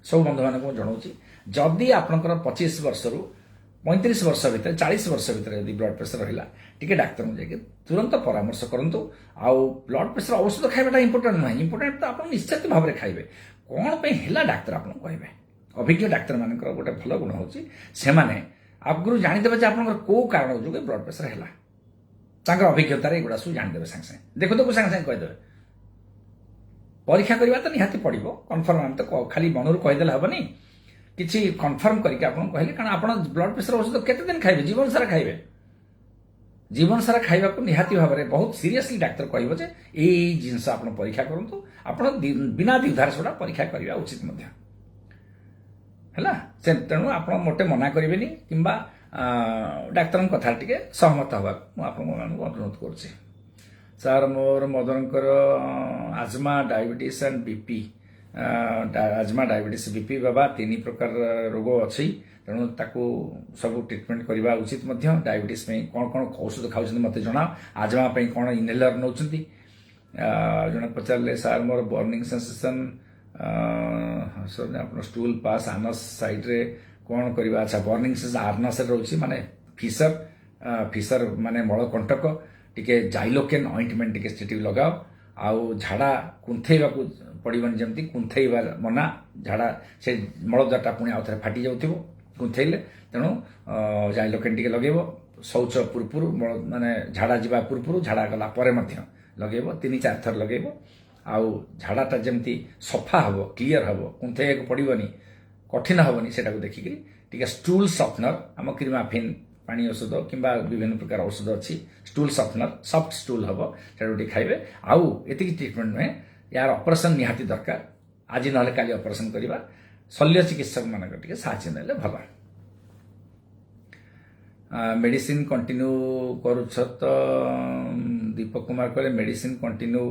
सब बंधु मान जनाऊँगी जदि आपंकर 25 वर्ष रु 35 वर्ष भितर 40 वर्ष भितर यदि ब्लड प्रेशर रहा टिके डाक्तर को जाके तुरंत परामर्श करूँ आउ ब्लड प्रेशर औषध खाइबाटा इंपोर्टेंट नुहे इंपोर्टेंट तो आप निश्चित भाव में खाइबे कौन पे है डाक्तर आपको कहे अभिज्ञ डाक्तर मान गोटे भल गुण होने आगु जानीदे आप कौ कारण जो ब्लड प्रेशर है अभिज्ञतार एगुड़ा सब जानीदे सागे सागे देखो तो सागे सागे कहीदेवे परीक्षा करवा तो निहाती पड़ो कन्फर्म आम तो खाली मनरू कहीदेले हेनी किसी कन्फर्म करके आपको कहले कारण आप ब्लड प्रेशर औषध केते दिन खाइबे जीवन सारा खाइबे जीवन सारा खाइबा को निहाती भाव में बहुत सीरियसली डाक्तर कहब जे एई जिनस आपण परीक्षा करंतु आपण बिना द्विधार सेटा परीक्षा करबा उचित मध्य हैला से तेणु आपण मोटे मना करेंगे किंबा डाक्तर कथा टिके सहमत हवा मुझे अनुरोध करुच्ची सर मोर मदर आजमा डायबिटीज एंड बीपी आजमा डायबिटीज बीपी बाबा 3 प्रकार रोग अच्छी तेणु ताकू सब ट्रिटमेंट करवा उचित डायबिटीज कौन कौन औषध खाऊँ मत जना आजमा कौन इनहेलर नौ जड़े पचारे सर मोर बर्निंग सेंसेशन आप स्टूल पास आनस साइड रे कौन करवा अच्छा बर्निंग सेंसेशन आर्नस रोचे माने फिसर माने मलकंटक टिके जाइलोकेन ऑइंटमेंट टिके सेठी लगाओ आउ झाड़ा कुंथेवा को पड़बन जमती कुंथेवा मना झाड़ा से मलदाटा पुणी आउ थे फाटी जाउथिबो कुंथेले तेणु जाइलोकेन टिके लगेबो शौच पूर्व माने झाड़ा जीवा पूर्व झाड़ा गला परे मध्य लगेबो 3-4 थर लगेबो आउ झाड़ाटा जमती सफा हबो क्लियर हबो कुंथेया पड़बनी कठिन हबनी सेटा को देखिकरी टिके स्टूल सफनर आम क्रीमाफिन पानी औषध किंबा विभिन्न प्रकार औषध अच्छी स्टूल सफनर सफ्ट स्टूल हम से खाइबे आउ एतिक ट्रिटमेंट नुहे यार ऑपरेशन निहाती दरकार आज ना काली ऑपरेशन करवा शल्य चिकित्सक मानक टिके साहाय्य नेले भल मेडिसिन कंटिन्यू करुछ तो दीपक कुमार कहले मेडिसिन कंटिन्यू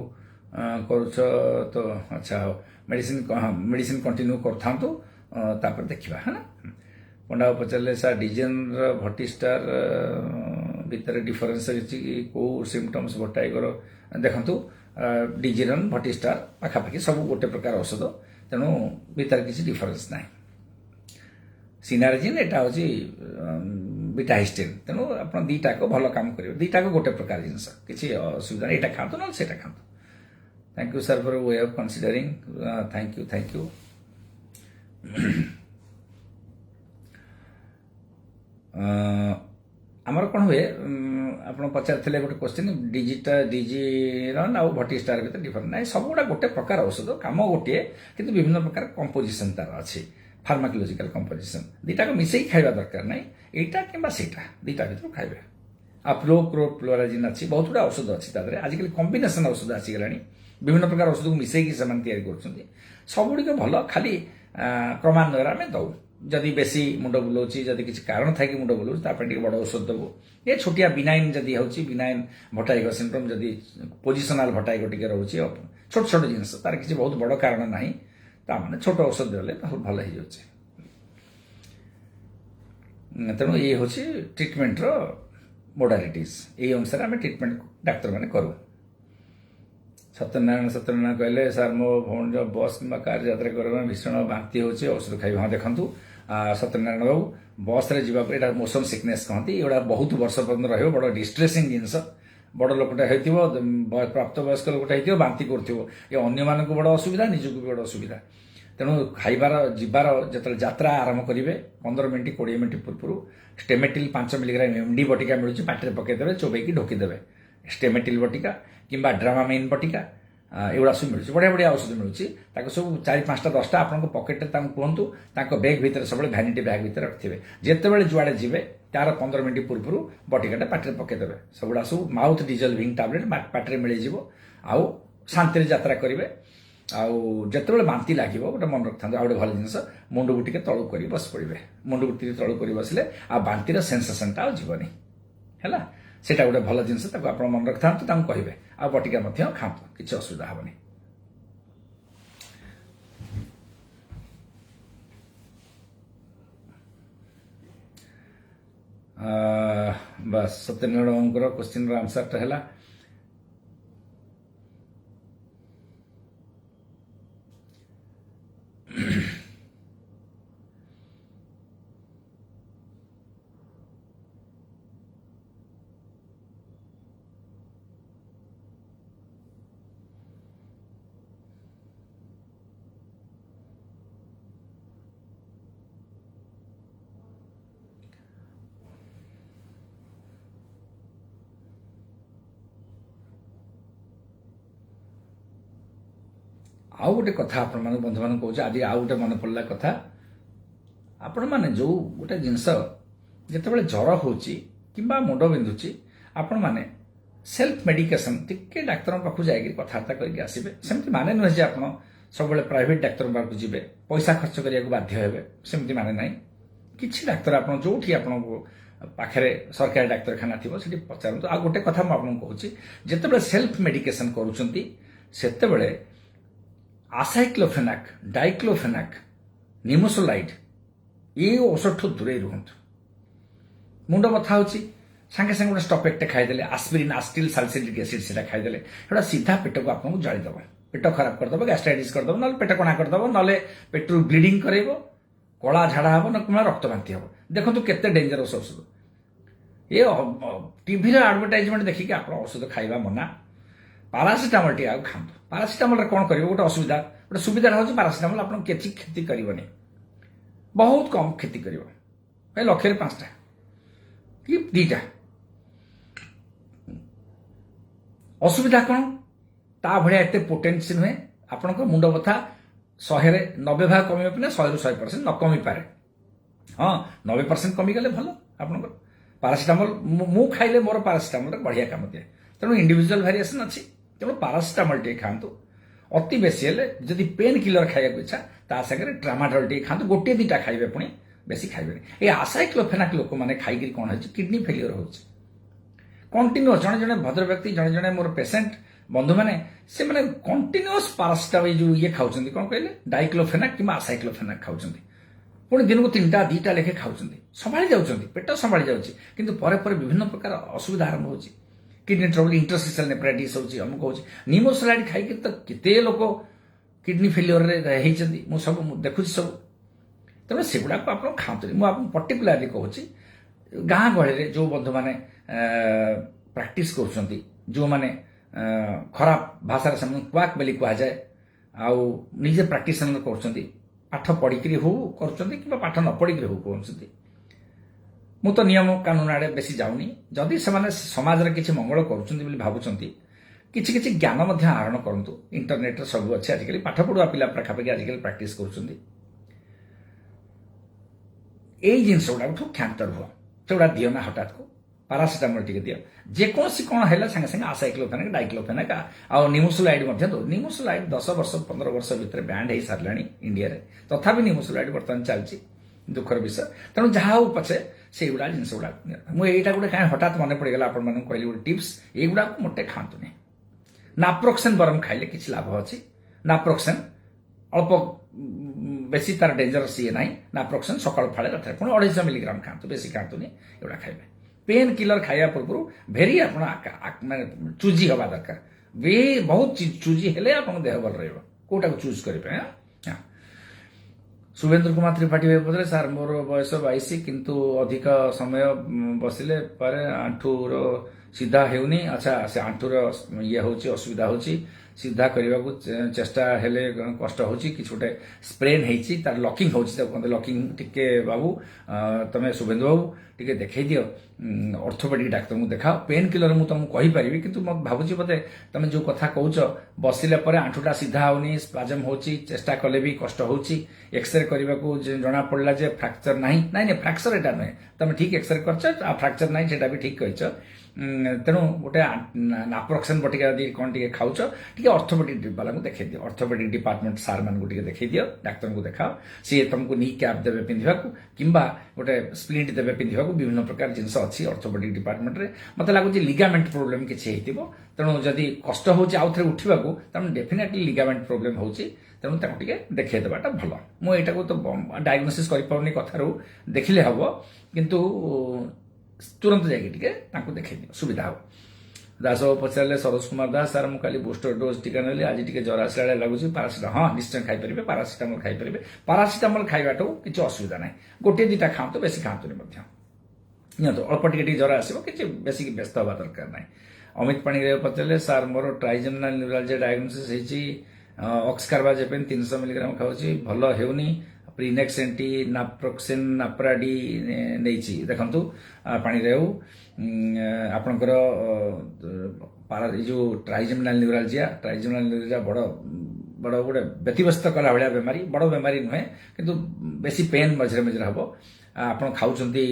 करुछ तो अच्छा मेडिसिन कंटिन्यू करथांतु तापर देखिबा है ना पंडा पचारे सर डिजेन भटिस्टार भितर डिफरेन्स कौ सिम्पटम्स भटाइगर देखु डिजेन भटिस्टार पाखापाखि सब गोटे प्रकार औषध तेणु भितर किसी डिफरेन्स ना सिनारेजिन एटा हूँ बीटाहिस्टिन तेणु आप दीटा को भल काम कर दीटा को गोटे प्रकार जिनस किसी असुविधा नहीं यहाँ खातु ना से खातु thank you sir for way of considering thank you आमर कौन हुए आप पचारे गोटे क्वेश्चन डिजीरन आउ भटिस्टार भर डिफरेंट ना सब गुड़ा गोटे प्रकार औषध कम गोटे कि विभिन्न प्रकार कंपोजिशन तार अच्छी फार्माकोलॉजिकल कंपोजिशन दीटा को मिसई खाइबा दरकार ना एटा कि सेटा दीटा भर खाइबे आ फ्लोराजिन अच्छी बहुत गुड़ा औषध अच्छी आजिकल कॉम्बिनेशन औषध आसीगला विभिन्न प्रकार औषध को मिसई से कर सब गुड़िक भल खाली क्रमान्वय आम दौ जदि बेसी मुंड बुलाऊँ जदि किसी कारण था कि मुंड बुलाऊँ तापर बड़ औषध देवु ये छोटिया बिनाइन जदि होची बिनाइन भटाइगो सिंड्रोम जदि पोजिशनाल भटाइगो टिके रोचे छोट छोट जिनस तार किसी बहुत बड़ कारण नहीं ताने छोट औषध देले भल हो जाए तेणु ये हूँ ट्रिटमेंट रो मोडालिटीज ये अनुसार आम ट्रिटमेंट डाक्तर मैंने करूँ सत्यनारायण कहले सर मो भौण जो बस कि कार यात्रा कर भीषण बांति होची औषध खाई हाँ देखु सत्यनारायण बाबू बस रे जीवा पर मोशन सिकनेस कहती एगुड़ा बहुत वर्ष पर्यटन रही बड़ डिस्ट्रेसिंग जिनस बड़ लोकटा हो प्राप्त वयस्क लोकटा हो बांति कर अन्य मान बड़ असुविधा निजक भी बड़ असुविधा तेणु खाइबार जीवार जो यात्रा आरंभ करेंगे 15 मिनट 20 मिनट पूर्व स्टेमेटिल 5 मिलीग्राम एमडी बटिका मिलूँ पाटे पकईदे चोबेकी ढोकीदेवे स्टेमेटिल बटिका किंबा ड्रामामेन बटिका एगुड़ा सब मिलूँ बढ़िया बढ़िया औषध मिलूँ सब 4-5टा 10टा आप पकेट कहतु बैग भितर सब भैनिटी बैग भितर रखिथे जिते जुआड़े जी तार 15 मिनट पूर्व बटिकाटा पाटे पकईदे सबुड़ा सब माउथ डिजल्विंग टैबलेट पाटे मिलଯିव आउ शांति यात्रा करेंगे आउ जिते बांति लगे गोटे मन रखता आ गए भल जिनस मुंड को टे तलू कर बस पड़े मुंड को टे तलू कर बसले आ बांतिर सेनसेसनटा आनी है सेटा गोटे भल जिनस आप मन रखता कहे आ बटिका खातु किसी असुविधा हेनी बस सत्यनारायण बाबू क्वेश्चन आंसर है आउ गोटे कथा आपण मान बंधु मान कहूँ आज आउ गोटे मन पड़ा कथा आपण मैंने जो गोटे जिनस जिते ज्वर हो मुंड बिंधुची आपण माने सेल्फ मेडिकेशन टिके डाक्तर पाखु जाइए कथबार्ता करके आसबे सेमती माने नुहे जे आपण सब प्राइवेट डाक्तर पाखु जीवे पैसा खर्च करिया बाध्य हेबे सेमती माने नाही किछि डाक्तर आपण जोठी आपण पाखरे सरकारी डाक्तरखाना थिबो सेठी पचारंतु आ गोटे कथा म आपन कहूची जेतेबेले सेल्फ मेडिकेशन करूचंती सेतेबेले आसाइक्लोफेनाक डाइक्लोफेनाक निमोसोलाइड ये औषध दूरे रुहंतु मुंड बथा होची सांगे सांगे गोटे स्टपेक्टे खाईदेले आस्पिरिन आस्टिल सालिसिलिक एसिड से खाईदेले एटा सीधा पेट को आपको जालीदेव पेट खराब करदेव गैस्ट्राइटिस करदेव ना पेट कणा करदेव ना पेटू ब्लीडिंग करेब कला झाड़ा हम ना रक्त बांति हम देखो केते डेंजरस औषध ये टीवी एडवर्टाइजमेंट देखिए आप औषध खाଇବା मना पारासीटामोल टी आउ खातु पारासीटामोल कौन कर गोटे असुविधा गोटे सुविधा हूँ पारासीटामोल आप किसी क्षति करनी बहुत कम क्षति कर लक्षे 5टा कि 2टा असुविधा कौन ता भाया एत पोटेन्सी नुहे आपण मुंड बथा 190 भाग कमी ना 100 ରୁ 100% न कमी पारे हाँ 90% कमीगले भल आप पारासीटामोल मु खाइले मोर पारासीटामोल बढ़िया काम दिए तेणु इंडिविजुअल वेरिएशन अच्छी तेणु पारासीटामोल टे खातु अति बेसी हेले जदि पेन किलर खाइबा इच्छा ता सागरे ट्रामाडोल टे खातु गोटे 2टा खाइबे पुणी बेसी खाइबे ए आसाइक्लोफेनाक लोक माने खाइकरी कोन होछि किडनी फेलियर होछि कंटिन्यूअस जने जने भद्र व्यक्ति जने जने मोर पेशेंट बंधु माने से माने कंटिन्यूअस पारासीटामोल जो ये खाउछंती कोन कहले डाइक्लोफेनाक कि आसाइक्लोफेनाक खाउछंती पुणी दिन को 3टा 2टा लेखे खाउछंती संभाली जाउछंती पेट संभाली जाउछि किंतु परे परे विभिन्न प्रकार असुविधा आरंभ होछि किडनी ट्रबल इंटरस्टिशियल नेफ्राइटिस होछि अमुक होछि निमोसोलाइड खाइके त केते लोक किडनी फेलियर रे हेइछंती मु सब देखुछि सब तेणु सेगुड़ा को आप खातु मुझे पर्टिकुलाली कहूँ गाँ गहली जो बंधु मैंने प्राक्टिस कर जो मैंने खराब भाषा से क्वाक बेली कहुए आउ निजे प्राक्टिशनर कर पाठ पढ़ी हो कर पाठ न पढ़ी हो कहते मु तो नियम कानून आड़े बेसी जाऊनी जदि से समाज में किसी मंगल कर भावुंट किसी किसी ज्ञान आहरण करूँ इंटरनेट सब अच्छे आजिकल पाठ पढ़ुआ पिला पाखापाखि आजिकल प्राक्टिस कर यही जिनस गुड़ा क्षांत रुह सेगुड़ा दियो ना हठात को पारासीटामोल टी दियो जेकोसी कौन है सागे सागे आसाइक्लोफेनाक डाइक्लोफेनाक आ निमोसोलाइड दो निमोसोलाइड 10 वर्ष 15 वर्ष भितर बैंड हो सारा इंडिया रे तथापि निमोसोलाइड बर्तमान चलती दुखर विषय तेणु जहाँ हो पचे से गुड़ा जिनस गुड़ा मुझे गोटे कहीं हठात मन पड़गला आपण कहली गोटे टिप्स युवा मोटे खातु नाप्रोक्सेन बरम खाइले किसी लाभ अच्छी नाप्रोक्सेन अल्प बेसी तार डेंजरस ये ना नाप्रोक्सेन सकाल फाड़े रात पुणी 250 मिलीग्राम खातु बेसी खातुनि एगुड़ा खाइबे पेन किलर खाइबा पूर्व भेरी आप चूजी हवा दरकार वे बहुत चूजी हेले आप देह भल रहा कौटा चूज करेंगे शुभेन्द्र कुमार त्रिपाठी भाई सार मोर बयस 22 किंतु अधिक समय बसिले पर आंठूर सीधा हेउनी अच्छा से आंठूर ये हूँ असुविधा होची सीधा करने को चेष्टा हेले कष्ट होची कि गोटे स्प्रेन होती तार लकिंग होती लकिंग टिके बाबू तमें शुभेन्दु बाबू टिके देखई दियो ऑर्थोपेडिक डाक्तर को देखा पेन किलर मु तुमको कहि पारिबी किंतु मत भाबुची बोधे तमे जो कथा कहउछ बसिले परे आंठुटा सीधा होनी स्पाजम होची चेष्टा कले भी कष्ट होची एक्सरे करने को जना पड़ला जे फ्रैक्चर नहीं नहीं फ्रैक्चर एटा नहीं तमे ठीक एक्सरे करछ आ फ्रैक्चर नहीं सेटा भी ठीक कहिछ तेणु गोटे नाप्रोक्सेन बटिका यदि कौन टे खाऊच टे ऑर्थोपेडिक वाला को देखई दियो ऑर्थोपेडिक डिपार्टमेंट सार मान को देखई दियो डाक्तर को देखाओ सी तुमको नी कैप देवे पिंधा किंबा गोटे स्प्लिंट देवे पिंधा विभिन्न प्रकार जिनस अच्छी ऑर्थोपेडिक डिपार्टमेंट रे मत लगुच लिगामेंट प्रोब्लेम किसी तेणु जदि कष्ट हो थे उठा तेणु डेफिनेटली लिगामेंट प्रोब्लेम हो तेणु टे देखा देवाटा भल मुझा को तो डायग्नोसिस कर कथार देखिले हम किंतु तुरंत जाकि देखई दियो सुविधा हो दास पचारे सरोज कुमार दास सार मुझे बूस्टर डोज टीका नेली आज टी जर आसला लगुच पारासीटामोल हाँ निश्चय खाईपर पारासीटामोल खाईपर पारासीटामोल खाइबाटू किसी असुविधा ना गोटे 2टा खातु बेसी खातुनि नियंतु अल्प टे जर आसो कि बेसिक व्यस्त हवा दरकार ना अमित पाणीग्राही पचारे सार मोर ट्राइजेमिनाल न्यूरालजिया डायग्नोसिस होती ऑक्सकार्बाजेपेन 300 मिलीग्राम खाऊची भल हेउनी प्रीनेक्स एंटी नाप्रोक्सेन नाप्राडी नहीं देखु पाणीग्राही आपणकर जो ट्राइजेमिनाल न्यूरालजिया बड़ बड़ गोटे व्यतिव्यस्त कला भाया बेमारी बड़ बेमारी नुहे किंतु बेसी पेन मझे मझे हम ଆପଣ ଖାଉଛନ୍ତି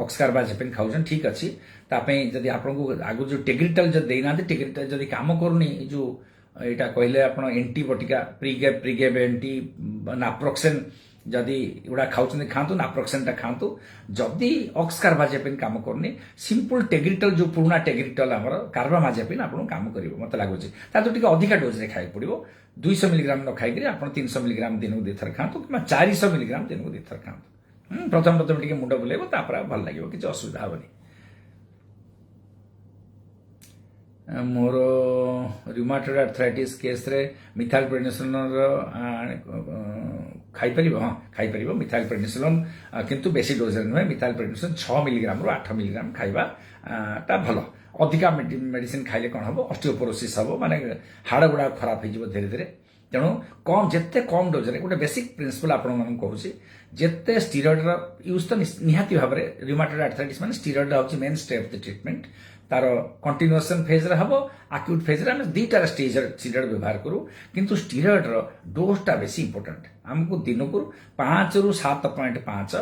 ଅକ୍ସକାର୍ବାଜେପିନ୍ ଖାଉଛନ୍ତି ଠିକ୍ ଅଛି ତା ପାଇଁ ଯଦି ଆପଣଙ୍କୁ ଆଗରୁ ଯେଉଁ ଟେଗ୍ରିଟଲ୍ ଯଦି ଦେଇନାହାନ୍ତି ଟେଗ୍ରିଟଲ୍ ଯଦି କାମ କରୁନି ଏ ଯେଉଁ ଏଇଟା କହିଲେ ଆପଣ ଏଣ୍ଟି ବଟିକା ପ୍ରିଗେବ୍ ଏଣ୍ଟି ନାପ୍ରୋକ୍ସେନ୍ ଯଦି ଏଗୁଡ଼ା ଖାଉଛନ୍ତି ଖାଆନ୍ତୁ ନାପ୍ରୋକ୍ସେନ୍ଟା ଖାଆନ୍ତୁ ଯଦି ଅକ୍ସକାର୍ବାଜେପିନ୍ କାମ କରୁନି ସିମ୍ପଲ୍ ଟେଗ୍ରିଟଲ୍ ଯେଉଁ ପୁରୁଣା ଟେଗ୍ରିଟଲ୍ ଆମର କାର୍ବାମାଜେପିନ୍ ଆପଣଙ୍କୁ କାମ କରିବ ମୋତେ ଲାଗୁଛି ତାଠୁ ଟିକେ ଅଧିକା ଡୋଜ୍ରେ ଖାଇବାକୁ ପଡ଼ିବ 200 ମିଲିଗ୍ରାମ ନ ଖାଇକରି ଆପଣ 300 ମିଲିଗ୍ରାମ ଦିନକୁ 2 ଥର ଖାଆନ୍ତୁ କିମ୍ବା 400 ମିଲିଗ୍ରାମ ଦିନକୁ 2 ଥର ଖାଆନ୍ତୁ ପ୍ରଥମେ ଟିକେ ମୁଣ୍ଡ ବୁଲେଇବ ତାପରେ ଭଲ ଲାଗିବ କିଛି ଅସୁବିଧା ହେବନି ମୋର ରୁମାଟଏଡ୍ ଆର୍ଥ୍ରାଇଟିସ୍ କେସ୍ରେ ମିଥାଇଲ୍ ପ୍ରେଡନିସୋଲୋନ୍ର ଖାଇପାରିବ ହଁ ଖାଇପାରିବ ମିଥାଇଲ୍ ପ୍ରେଡନିସୋଲୋନ୍ କିନ୍ତୁ ବେଶୀ ଡୋଜ୍ରେ ନୁହେଁ ମିଥାଇଲ୍ ପ୍ରେଡନିସୋଲୋନ୍ 6 ମିଲିଗ୍ରାମରୁ 8 ମିଲିଗ୍ରାମ ଖାଇବାଟା ଭଲ ଅଧିକା ମେଡିସିନ ଖାଇଲେ କ'ଣ ହେବ ଅଷ୍ଟିଓପୋରୋସିସ୍ ହେବ ମାନେ ହାଡ଼ ଗୁଡ଼ାକ ଖରାପ ହେଇଯିବ ଧୀରେ ଧୀରେ ତେଣୁ ଯେତେ କମ୍ ଡୋଜ୍ରେ ଗୋଟେ ବେସିକ୍ ପ୍ରିନ୍ସିପଲ୍ ଆପଣମାନଙ୍କୁ କହୁଛି ଯେତେ ଷ୍ଟିରଏଡ୍ର ୟୁଜ୍ ତ ନିହାତି ଭାବରେ ରୁମାଟଏଡ୍ ଆର୍ଥ୍ରାଇଟିସ୍ ମାନେ ଷ୍ଟିରଏଡ୍ ହେଉଛି main step of the treatment ତାର କଣ୍ଟିନ୍ୟୁଏସନ୍ ଫେଜ୍ରେ ହେବ ଆକ୍ୟୁଟ୍ ଫେଜ୍ରେ ଆମେ ଦୁଇଟା ଷ୍ଟେଜ୍ରେ ଷ୍ଟିରଏଡ୍ ବ୍ୟବହାର କରୁ କିନ୍ତୁ ଷ୍ଟିରଏଡ୍ର ଡୋଜ୍ଟା ବେଶୀ ଇମ୍ପୋର୍ଟାଣ୍ଟ ଆମକୁ ଦିନକୁ 5ରୁ 7.5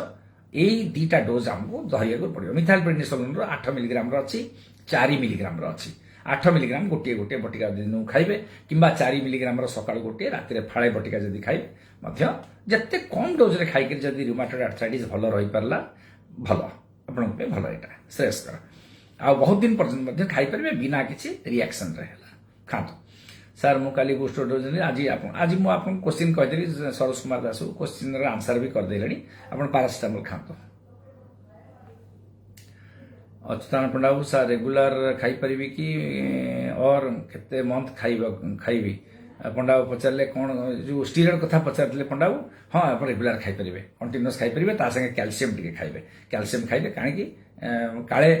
ଏଇ ଦୁଇଟା ଡୋଜ୍ ଆମକୁ ଧରିବାକୁ ପଡ଼ିବ ମିଥାଇଲ୍ ପ୍ରେଡନିସୋଲୋନ୍ର 8 ମିଲିଗ୍ରାମର ଅଛି 4 ମିଲିଗ୍ରାମର ଅଛି 8 ମିଲିଗ୍ରାମ ଗୋଟିଏ ବଟିକା ଦିନକୁ ଖାଇବେ କିମ୍ବା 4 ମିଲିଗ୍ରାମର ସକାଳୁ ଗୋଟିଏ ରାତିରେ ଫାଳେ ବଟିକା ଯଦି ଖାଇବେ ମଧ୍ୟ ଯେତେ କମ୍ ଡୋଜ୍ରେ ଖାଇକି ଯଦି ରୁମାଟଏଡ୍ ଆର୍ଥ୍ରାଇଟିସ୍ ଭଲ ରହିପାରିଲା ଭଲ ଆପଣଙ୍କ ପାଇଁ ଭଲ ଏଇଟା ଶ୍ରେୟସ୍କର ଆଉ ବହୁତ ଦିନ ପର୍ଯ୍ୟନ୍ତ ମଧ୍ୟ ଖାଇପାରିବେ ବିନା କିଛି ରିଆକ୍ସନ୍ରେ ହେଲା ଖାଆନ୍ତୁ ସାର୍ ମୁଁ କାଲି ବୁଷ୍ଟର ଡୋଜ୍ ନେଲି ଆଜି ମୁଁ ଆପଣଙ୍କୁ କୋଶ୍ଚିନ୍ କହିଦେଲି ସରୋଜ କୁମାର ଦାସ କୋଶ୍ଚିନ୍ର ଆନ୍ସର ବି କରିଦେଲେଣି ଆପଣ ପାରାସିଟାମଲ୍ ଖାଆନ୍ତୁ ଅଚ୍ୟୁତାନ ପଣ୍ଡା ବାବୁ ସାର୍ ରେଗୁଲାର ଖାଇପାରିବି କି ଅର୍ କେତେ ମନ୍ଥ ଖାଇବି ପଣ୍ଡା ବାବୁ ପଚାରିଲେ କ'ଣ ଯେଉଁ ଷ୍ଟିରଏଡ୍ କଥା ପଚାରିଥିଲେ ପଣ୍ଡା ବାବୁ ହଁ ଆପଣ ରେଗୁଲାର ଖାଇପାରିବେ କଣ୍ଟିନ୍ୟୁଅସ୍ ଖାଇପାରିବେ ତା ସାଙ୍ଗେ କ୍ୟାଲସିୟମ୍ ଟିକେ ଖାଇବେ କ୍ୟାଲସିୟମ୍ ଖାଇଲେ କାହିଁକି କାଳେ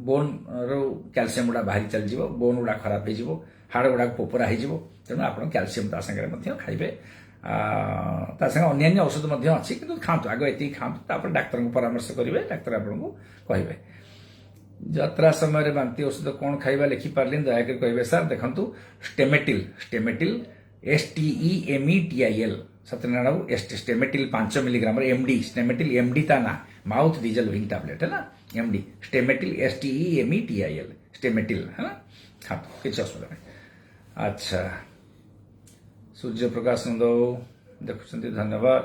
ବୋନ୍ରୁ କ୍ୟାଲସିୟମ୍ ଗୁଡ଼ା ବାହାରି ଚାଲିଯିବ ବୋନ୍ ଗୁଡ଼ା ଖରାପ ହେଇଯିବ ହାଡ଼ ଗୁଡ଼ାକ ପୋପରା ହେଇଯିବ ତେଣୁ ଆପଣ କ୍ୟାଲସିୟମ୍ ତା ସାଙ୍ଗରେ ମଧ୍ୟ ଖାଇବେ ତା ସାଙ୍ଗେ ଅନ୍ୟାନ୍ୟ ଔଷଧ ମଧ୍ୟ ଅଛି କିନ୍ତୁ ଖାଆନ୍ତୁ ଆଗ ଏତିକି ଖାଆନ୍ତୁ ତାପରେ ଡାକ୍ତରଙ୍କୁ ପରାମର୍ଶ କରିବେ ଡାକ୍ତର ଆପଣଙ୍କୁ କହିବେ ଯାତ୍ରା ସମୟରେ ବାନ୍ତି ଔଷଧ କ'ଣ ଖାଇବା ଲେଖିପାରିଲେନି ଦୟାକରି କହିବେ ସାର୍ ଦେଖନ୍ତୁ ଷ୍ଟେମେଟିଲ୍ STEMETIL ସତ୍ୟନାରାୟଣ ବାବୁ ଷ୍ଟେମେଟିଲ୍ 5 ମିଲିଗ୍ରାମର MD ଷ୍ଟେମେଟିଲ୍ MD ତା ନା ମାଉଥ୍ ଡିଜଲଭିଂ ଟ୍ୟାବଲେଟ୍ ହେଲା MD ଷ୍ଟେମେଟିଲ୍ STEMETIL ଷ୍ଟେମେଟିଲ୍ ହେଲା ଖାଆନ୍ତୁ କିଛି ଅସୁବିଧା ନାହିଁ ଆଚ୍ଛା ସୂର୍ଯ୍ୟପ୍ରକାଶ ନନ୍ଦ ଦେଖୁଛନ୍ତି ଧନ୍ୟବାଦ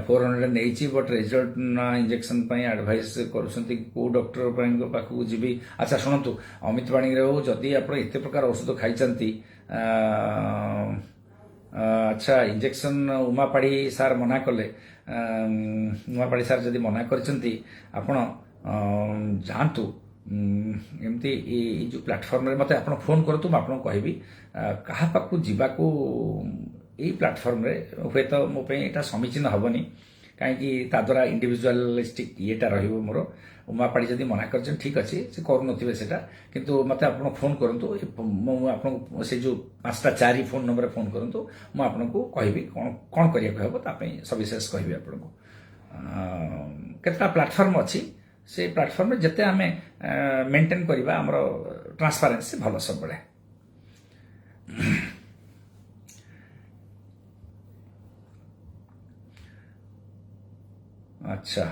$400 ନେଇଛି ବଟ୍ ରେଜଲ୍ଟ ନା ଇଞ୍ଜେକ୍ସନ ପାଇଁ ଆଡଭାଇସ୍ କରୁଛନ୍ତି କେଉଁ ଡକ୍ଟର ପାଖକୁ ଯିବି ଆଚ୍ଛା ଶୁଣନ୍ତୁ ଅମିତ ପାଣିଗ୍ରାହୀ ବାବୁ ଯଦି ଆପଣ ଏତେ ପ୍ରକାର ଔଷଧ ଖାଇଛନ୍ତି ଆଚ୍ଛା ଇଞ୍ଜେକ୍ସନ ଉମାପାଢ଼ୀ ସାର୍ ମନା କଲେ ଉମାପାଢ଼ୀ ସାର୍ ଯଦି ମନା କରିଛନ୍ତି ଆପଣ ଯାଆନ୍ତୁ ଏମିତି ଏଇ ଯେଉଁ ପ୍ଲାଟଫର୍ମରେ ମୋତେ ଆପଣ ଫୋନ୍ କରନ୍ତୁ ମୁଁ ଆପଣଙ୍କୁ କହିବି କାହା ପାଖକୁ ଯିବାକୁ ଏଇ ପ୍ଲାଟଫର୍ମରେ ହୁଏତ ମୋ ପାଇଁ ଏଇଟା ସମୀଚୀନ ହେବନି କାହିଁକି ତା ଦ୍ୱାରା ଇଣ୍ଡିଭିଜୁଆଲିଷ୍ଟିକ୍ ଇଏଟା ରହିବ ମୋର ଉମାପାଢ଼ୀ ଯଦି ମନା କରିଛନ୍ତି ଠିକ୍ ଅଛି ସେ କରୁନଥିବେ ସେଇଟା କିନ୍ତୁ ମୋତେ ଆପଣ ଫୋନ୍ କରନ୍ତୁ ମୁଁ ଆପଣଙ୍କୁ ସେ ଯେଉଁ 5ଟା 4 ଫୋନ୍ ନମ୍ବରରେ ଫୋନ୍ କରନ୍ତୁ ମୁଁ ଆପଣଙ୍କୁ କହିବି କ'ଣ କରିବାକୁ ହେବ ତା ପାଇଁ ସବିଶେଷ କହିବି ଆପଣଙ୍କୁ କେତେଟା ପ୍ଲାଟଫର୍ମ ଅଛି ସେ ପ୍ଲାଟଫର୍ମରେ ଯେତେ ଆମେ ମେଣ୍ଟେନ୍ କରିବା ଆମର ଟ୍ରାନ୍ସପାରେନ୍ସି ଭଲ ସବୁବେଳେ ଆଚ୍ଛା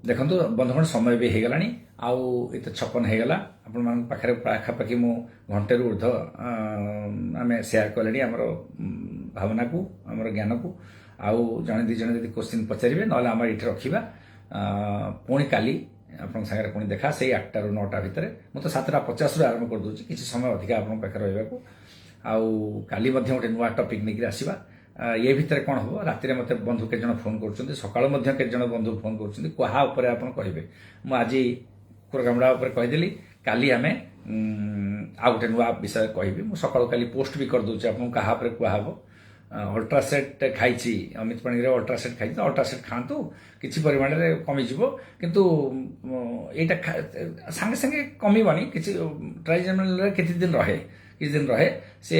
ଦେଖନ୍ତୁ ବନ୍ଧୁଗଣ ସମୟ ବି ହେଇଗଲାଣି ଆଉ ଏତେ 56 ହେଇଗଲା ଆପଣମାନଙ୍କ ପାଖରେ ପାଖାପାଖି ମୁଁ ଘଣ୍ଟେରୁ ଉର୍ଦ୍ଧ୍ୱ ଆମେ ସେୟାର କଲେଣି ଆମର ଭାବନାକୁ ଆମର ଜ୍ଞାନକୁ ଆଉ ଜଣେ ଦୁଇ ଜଣ ଯଦି କୋଶ୍ଚିନ୍ ପଚାରିବେ ନହେଲେ ଆମେ ଏଇଠି ରଖିବା ପୁଣି କାଲି ଆପଣଙ୍କ ସାଙ୍ଗରେ ପୁଣି ଦେଖା ସେଇ 8ଟାରୁ 9ଟା ଭିତରେ ମୁଁ ତ 7:50ରୁ ଆରମ୍ଭ କରିଦେଉଛି କିଛି ସମୟ ଅଧିକା ଆପଣଙ୍କ ପାଖରେ ରହିବାକୁ ଆଉ କାଲି ମଧ୍ୟ ଗୋଟେ ନୂଆ ଟପିକ୍ ନେଇକି ଆସିବା ये भितर कौन हम राति मत बंधु के फोन कर सका के बंधु फोन कर क्या आप कहे मुझे आज कुरगामुड़ा कहीदेली काली आम आ गए नुआ विषय कहि सका काली पोस्ट भी करदे आपको क्या कहब अल्ट्रासेट खाई अमित पाणी अल्ट्रासेट खाई अल्ट्रासेट खातु किसी परिमाण में कमिज किंतु यहाँ सांगे सांगे कमिबनी कि ट्राइजेमिनल किसी दिन रहे से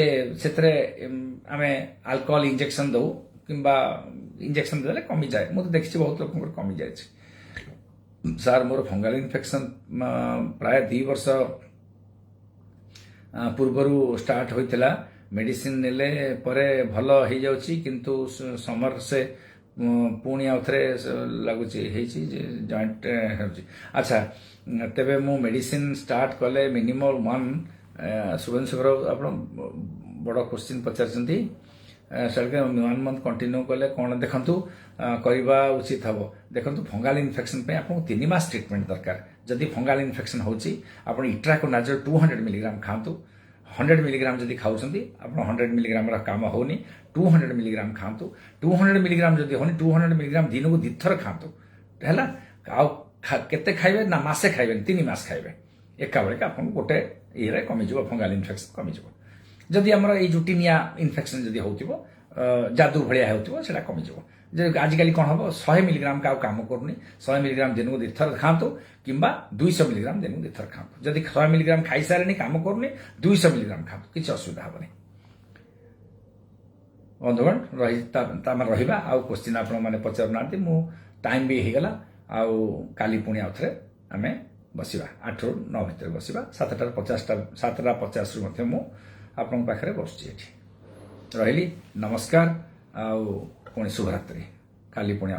आम अल्कोहल इंजेक्शन दौ कि इंजेक्शन देले कमी जाए मुझे देखी बहुत लोक कमी जाए ସାର୍ ମୋର ଫଙ୍ଗାଲ ଇନଫେକ୍ସନ୍ ପ୍ରାୟ 2 ବର୍ଷ ପୂର୍ବରୁ ଷ୍ଟାର୍ଟ ହୋଇଥିଲା ମେଡିସିନ ନେଲେ ପରେ ଭଲ ହେଇଯାଉଛି କିନ୍ତୁ ସମର ସେ ପୁଣି ଆଉଥରେ ଲାଗୁଛି ହେଇଛି ଯେ ଜଏଣ୍ଟ ହେଉଛି। ଆଚ୍ଛା ତେବେ ମୁଁ ମେଡିସିନ ଷ୍ଟାର୍ଟ କଲେ ମିନିମମ୍ 1 ଶୁଭେନ୍ଦୁଶେଖର ଆପଣ ବଡ଼ କ୍ୱେଶ୍ଚିନ୍ ପଚାରିଛନ୍ତି। 1 ମନ୍ଥ କଣ୍ଟିନ୍ୟୁ କଲେ କ'ଣ ଦେଖନ୍ତୁ କରିବା ଉଚିତ ହେବ। ଦେଖନ୍ତୁ ଫଙ୍ଗାଲ ଇନଫେକ୍ସନ୍ ପାଇଁ ଆପଣଙ୍କୁ 3 ମାସ ଟ୍ରିଟମେଣ୍ଟ ଦରକାର। ଯଦି ଫଙ୍ଗାଲ ଇନଫେକ୍ସନ୍ ହେଉଛି ଆପଣ ଇଟ୍ରାକୋନାଜୋଲ 200 ମିଲିଗ୍ରାମ ଖାଆନ୍ତୁ। 100 ମିଲିଗ୍ରାମ ଯଦି ଖାଉଛନ୍ତି ଆପଣ 100 ମିଲିଗ୍ରାମର କାମ ହେଉନି 200 ମିଲିଗ୍ରାମ ଖାଆନ୍ତୁ। 200 ମିଲିଗ୍ରାମ ଯଦି ହେଉନି 200 ମିଲିଗ୍ରାମ ଦିନକୁ 2 ଥର ଖାଆନ୍ତୁ ହେଲା। ଆଉ କେତେ ଖାଇବେ ନା ମାସେ ଖାଇବେନି 3 ମାସ ଖାଇବେ ଏକାବେଳକେ ଆପଣଙ୍କୁ ଗୋଟେ ଇଏରେ କମିଯିବ ଫଙ୍ଗାଲ ଇନଫେକ୍ସନ୍ କମିଯିବ। ଯଦି ଆମର ଏଇ ଜୁଟିନିଆ ଇନଫେକ୍ସନ୍ ଯଦି ହେଉଥିବ ଯାଦୁ ଭଳିଆ ହେଉଥିବ ସେଇଟା କମିଯିବ। ଯେ ଆଜିକାଲି କ'ଣ ହେବ 100 ମିଲିଗ୍ରାମ ଆଉ କାମ କରୁନି 100 ମିଲିଗ୍ରାମ ଦିନକୁ 2 ଥର ଖାଆନ୍ତୁ କିମ୍ବା 200 ମିଲିଗ୍ରାମ ଦିନକୁ 2 ଥର ଖାଆନ୍ତୁ। ଯଦି 100 ମିଲିଗ୍ରାମ ଖାଇସାରେନି କାମ କରୁନି 200 ମିଲିଗ୍ରାମ ଖାଆନ୍ତୁ କିଛି ଅସୁବିଧା ହେବନି। ବନ୍ଧୁଗଣ ରହିବା ଆଉ କ୍ୱେଶ୍ଚିନ୍ ଆପଣମାନେ ପଚାରୁନାହାନ୍ତି ମୁଁ ଟାଇମ୍ ବି ହେଇଗଲା ଆଉ କାଲି ପୁଣି ଆଉଥରେ ଆମେ ବସିବା 8 ରୁ 9 ଭିତରେ ବସିବା 7:50ରୁ ମଧ୍ୟ ମୁଁ ଆପଣଙ୍କ ପାଖରେ ବସୁଛି ଏଠି। ରହିଲି ନମସ୍କାର ଆଉ ପୁଣି ଶୁଭରାତ୍ରି କାଲି ପୁଣି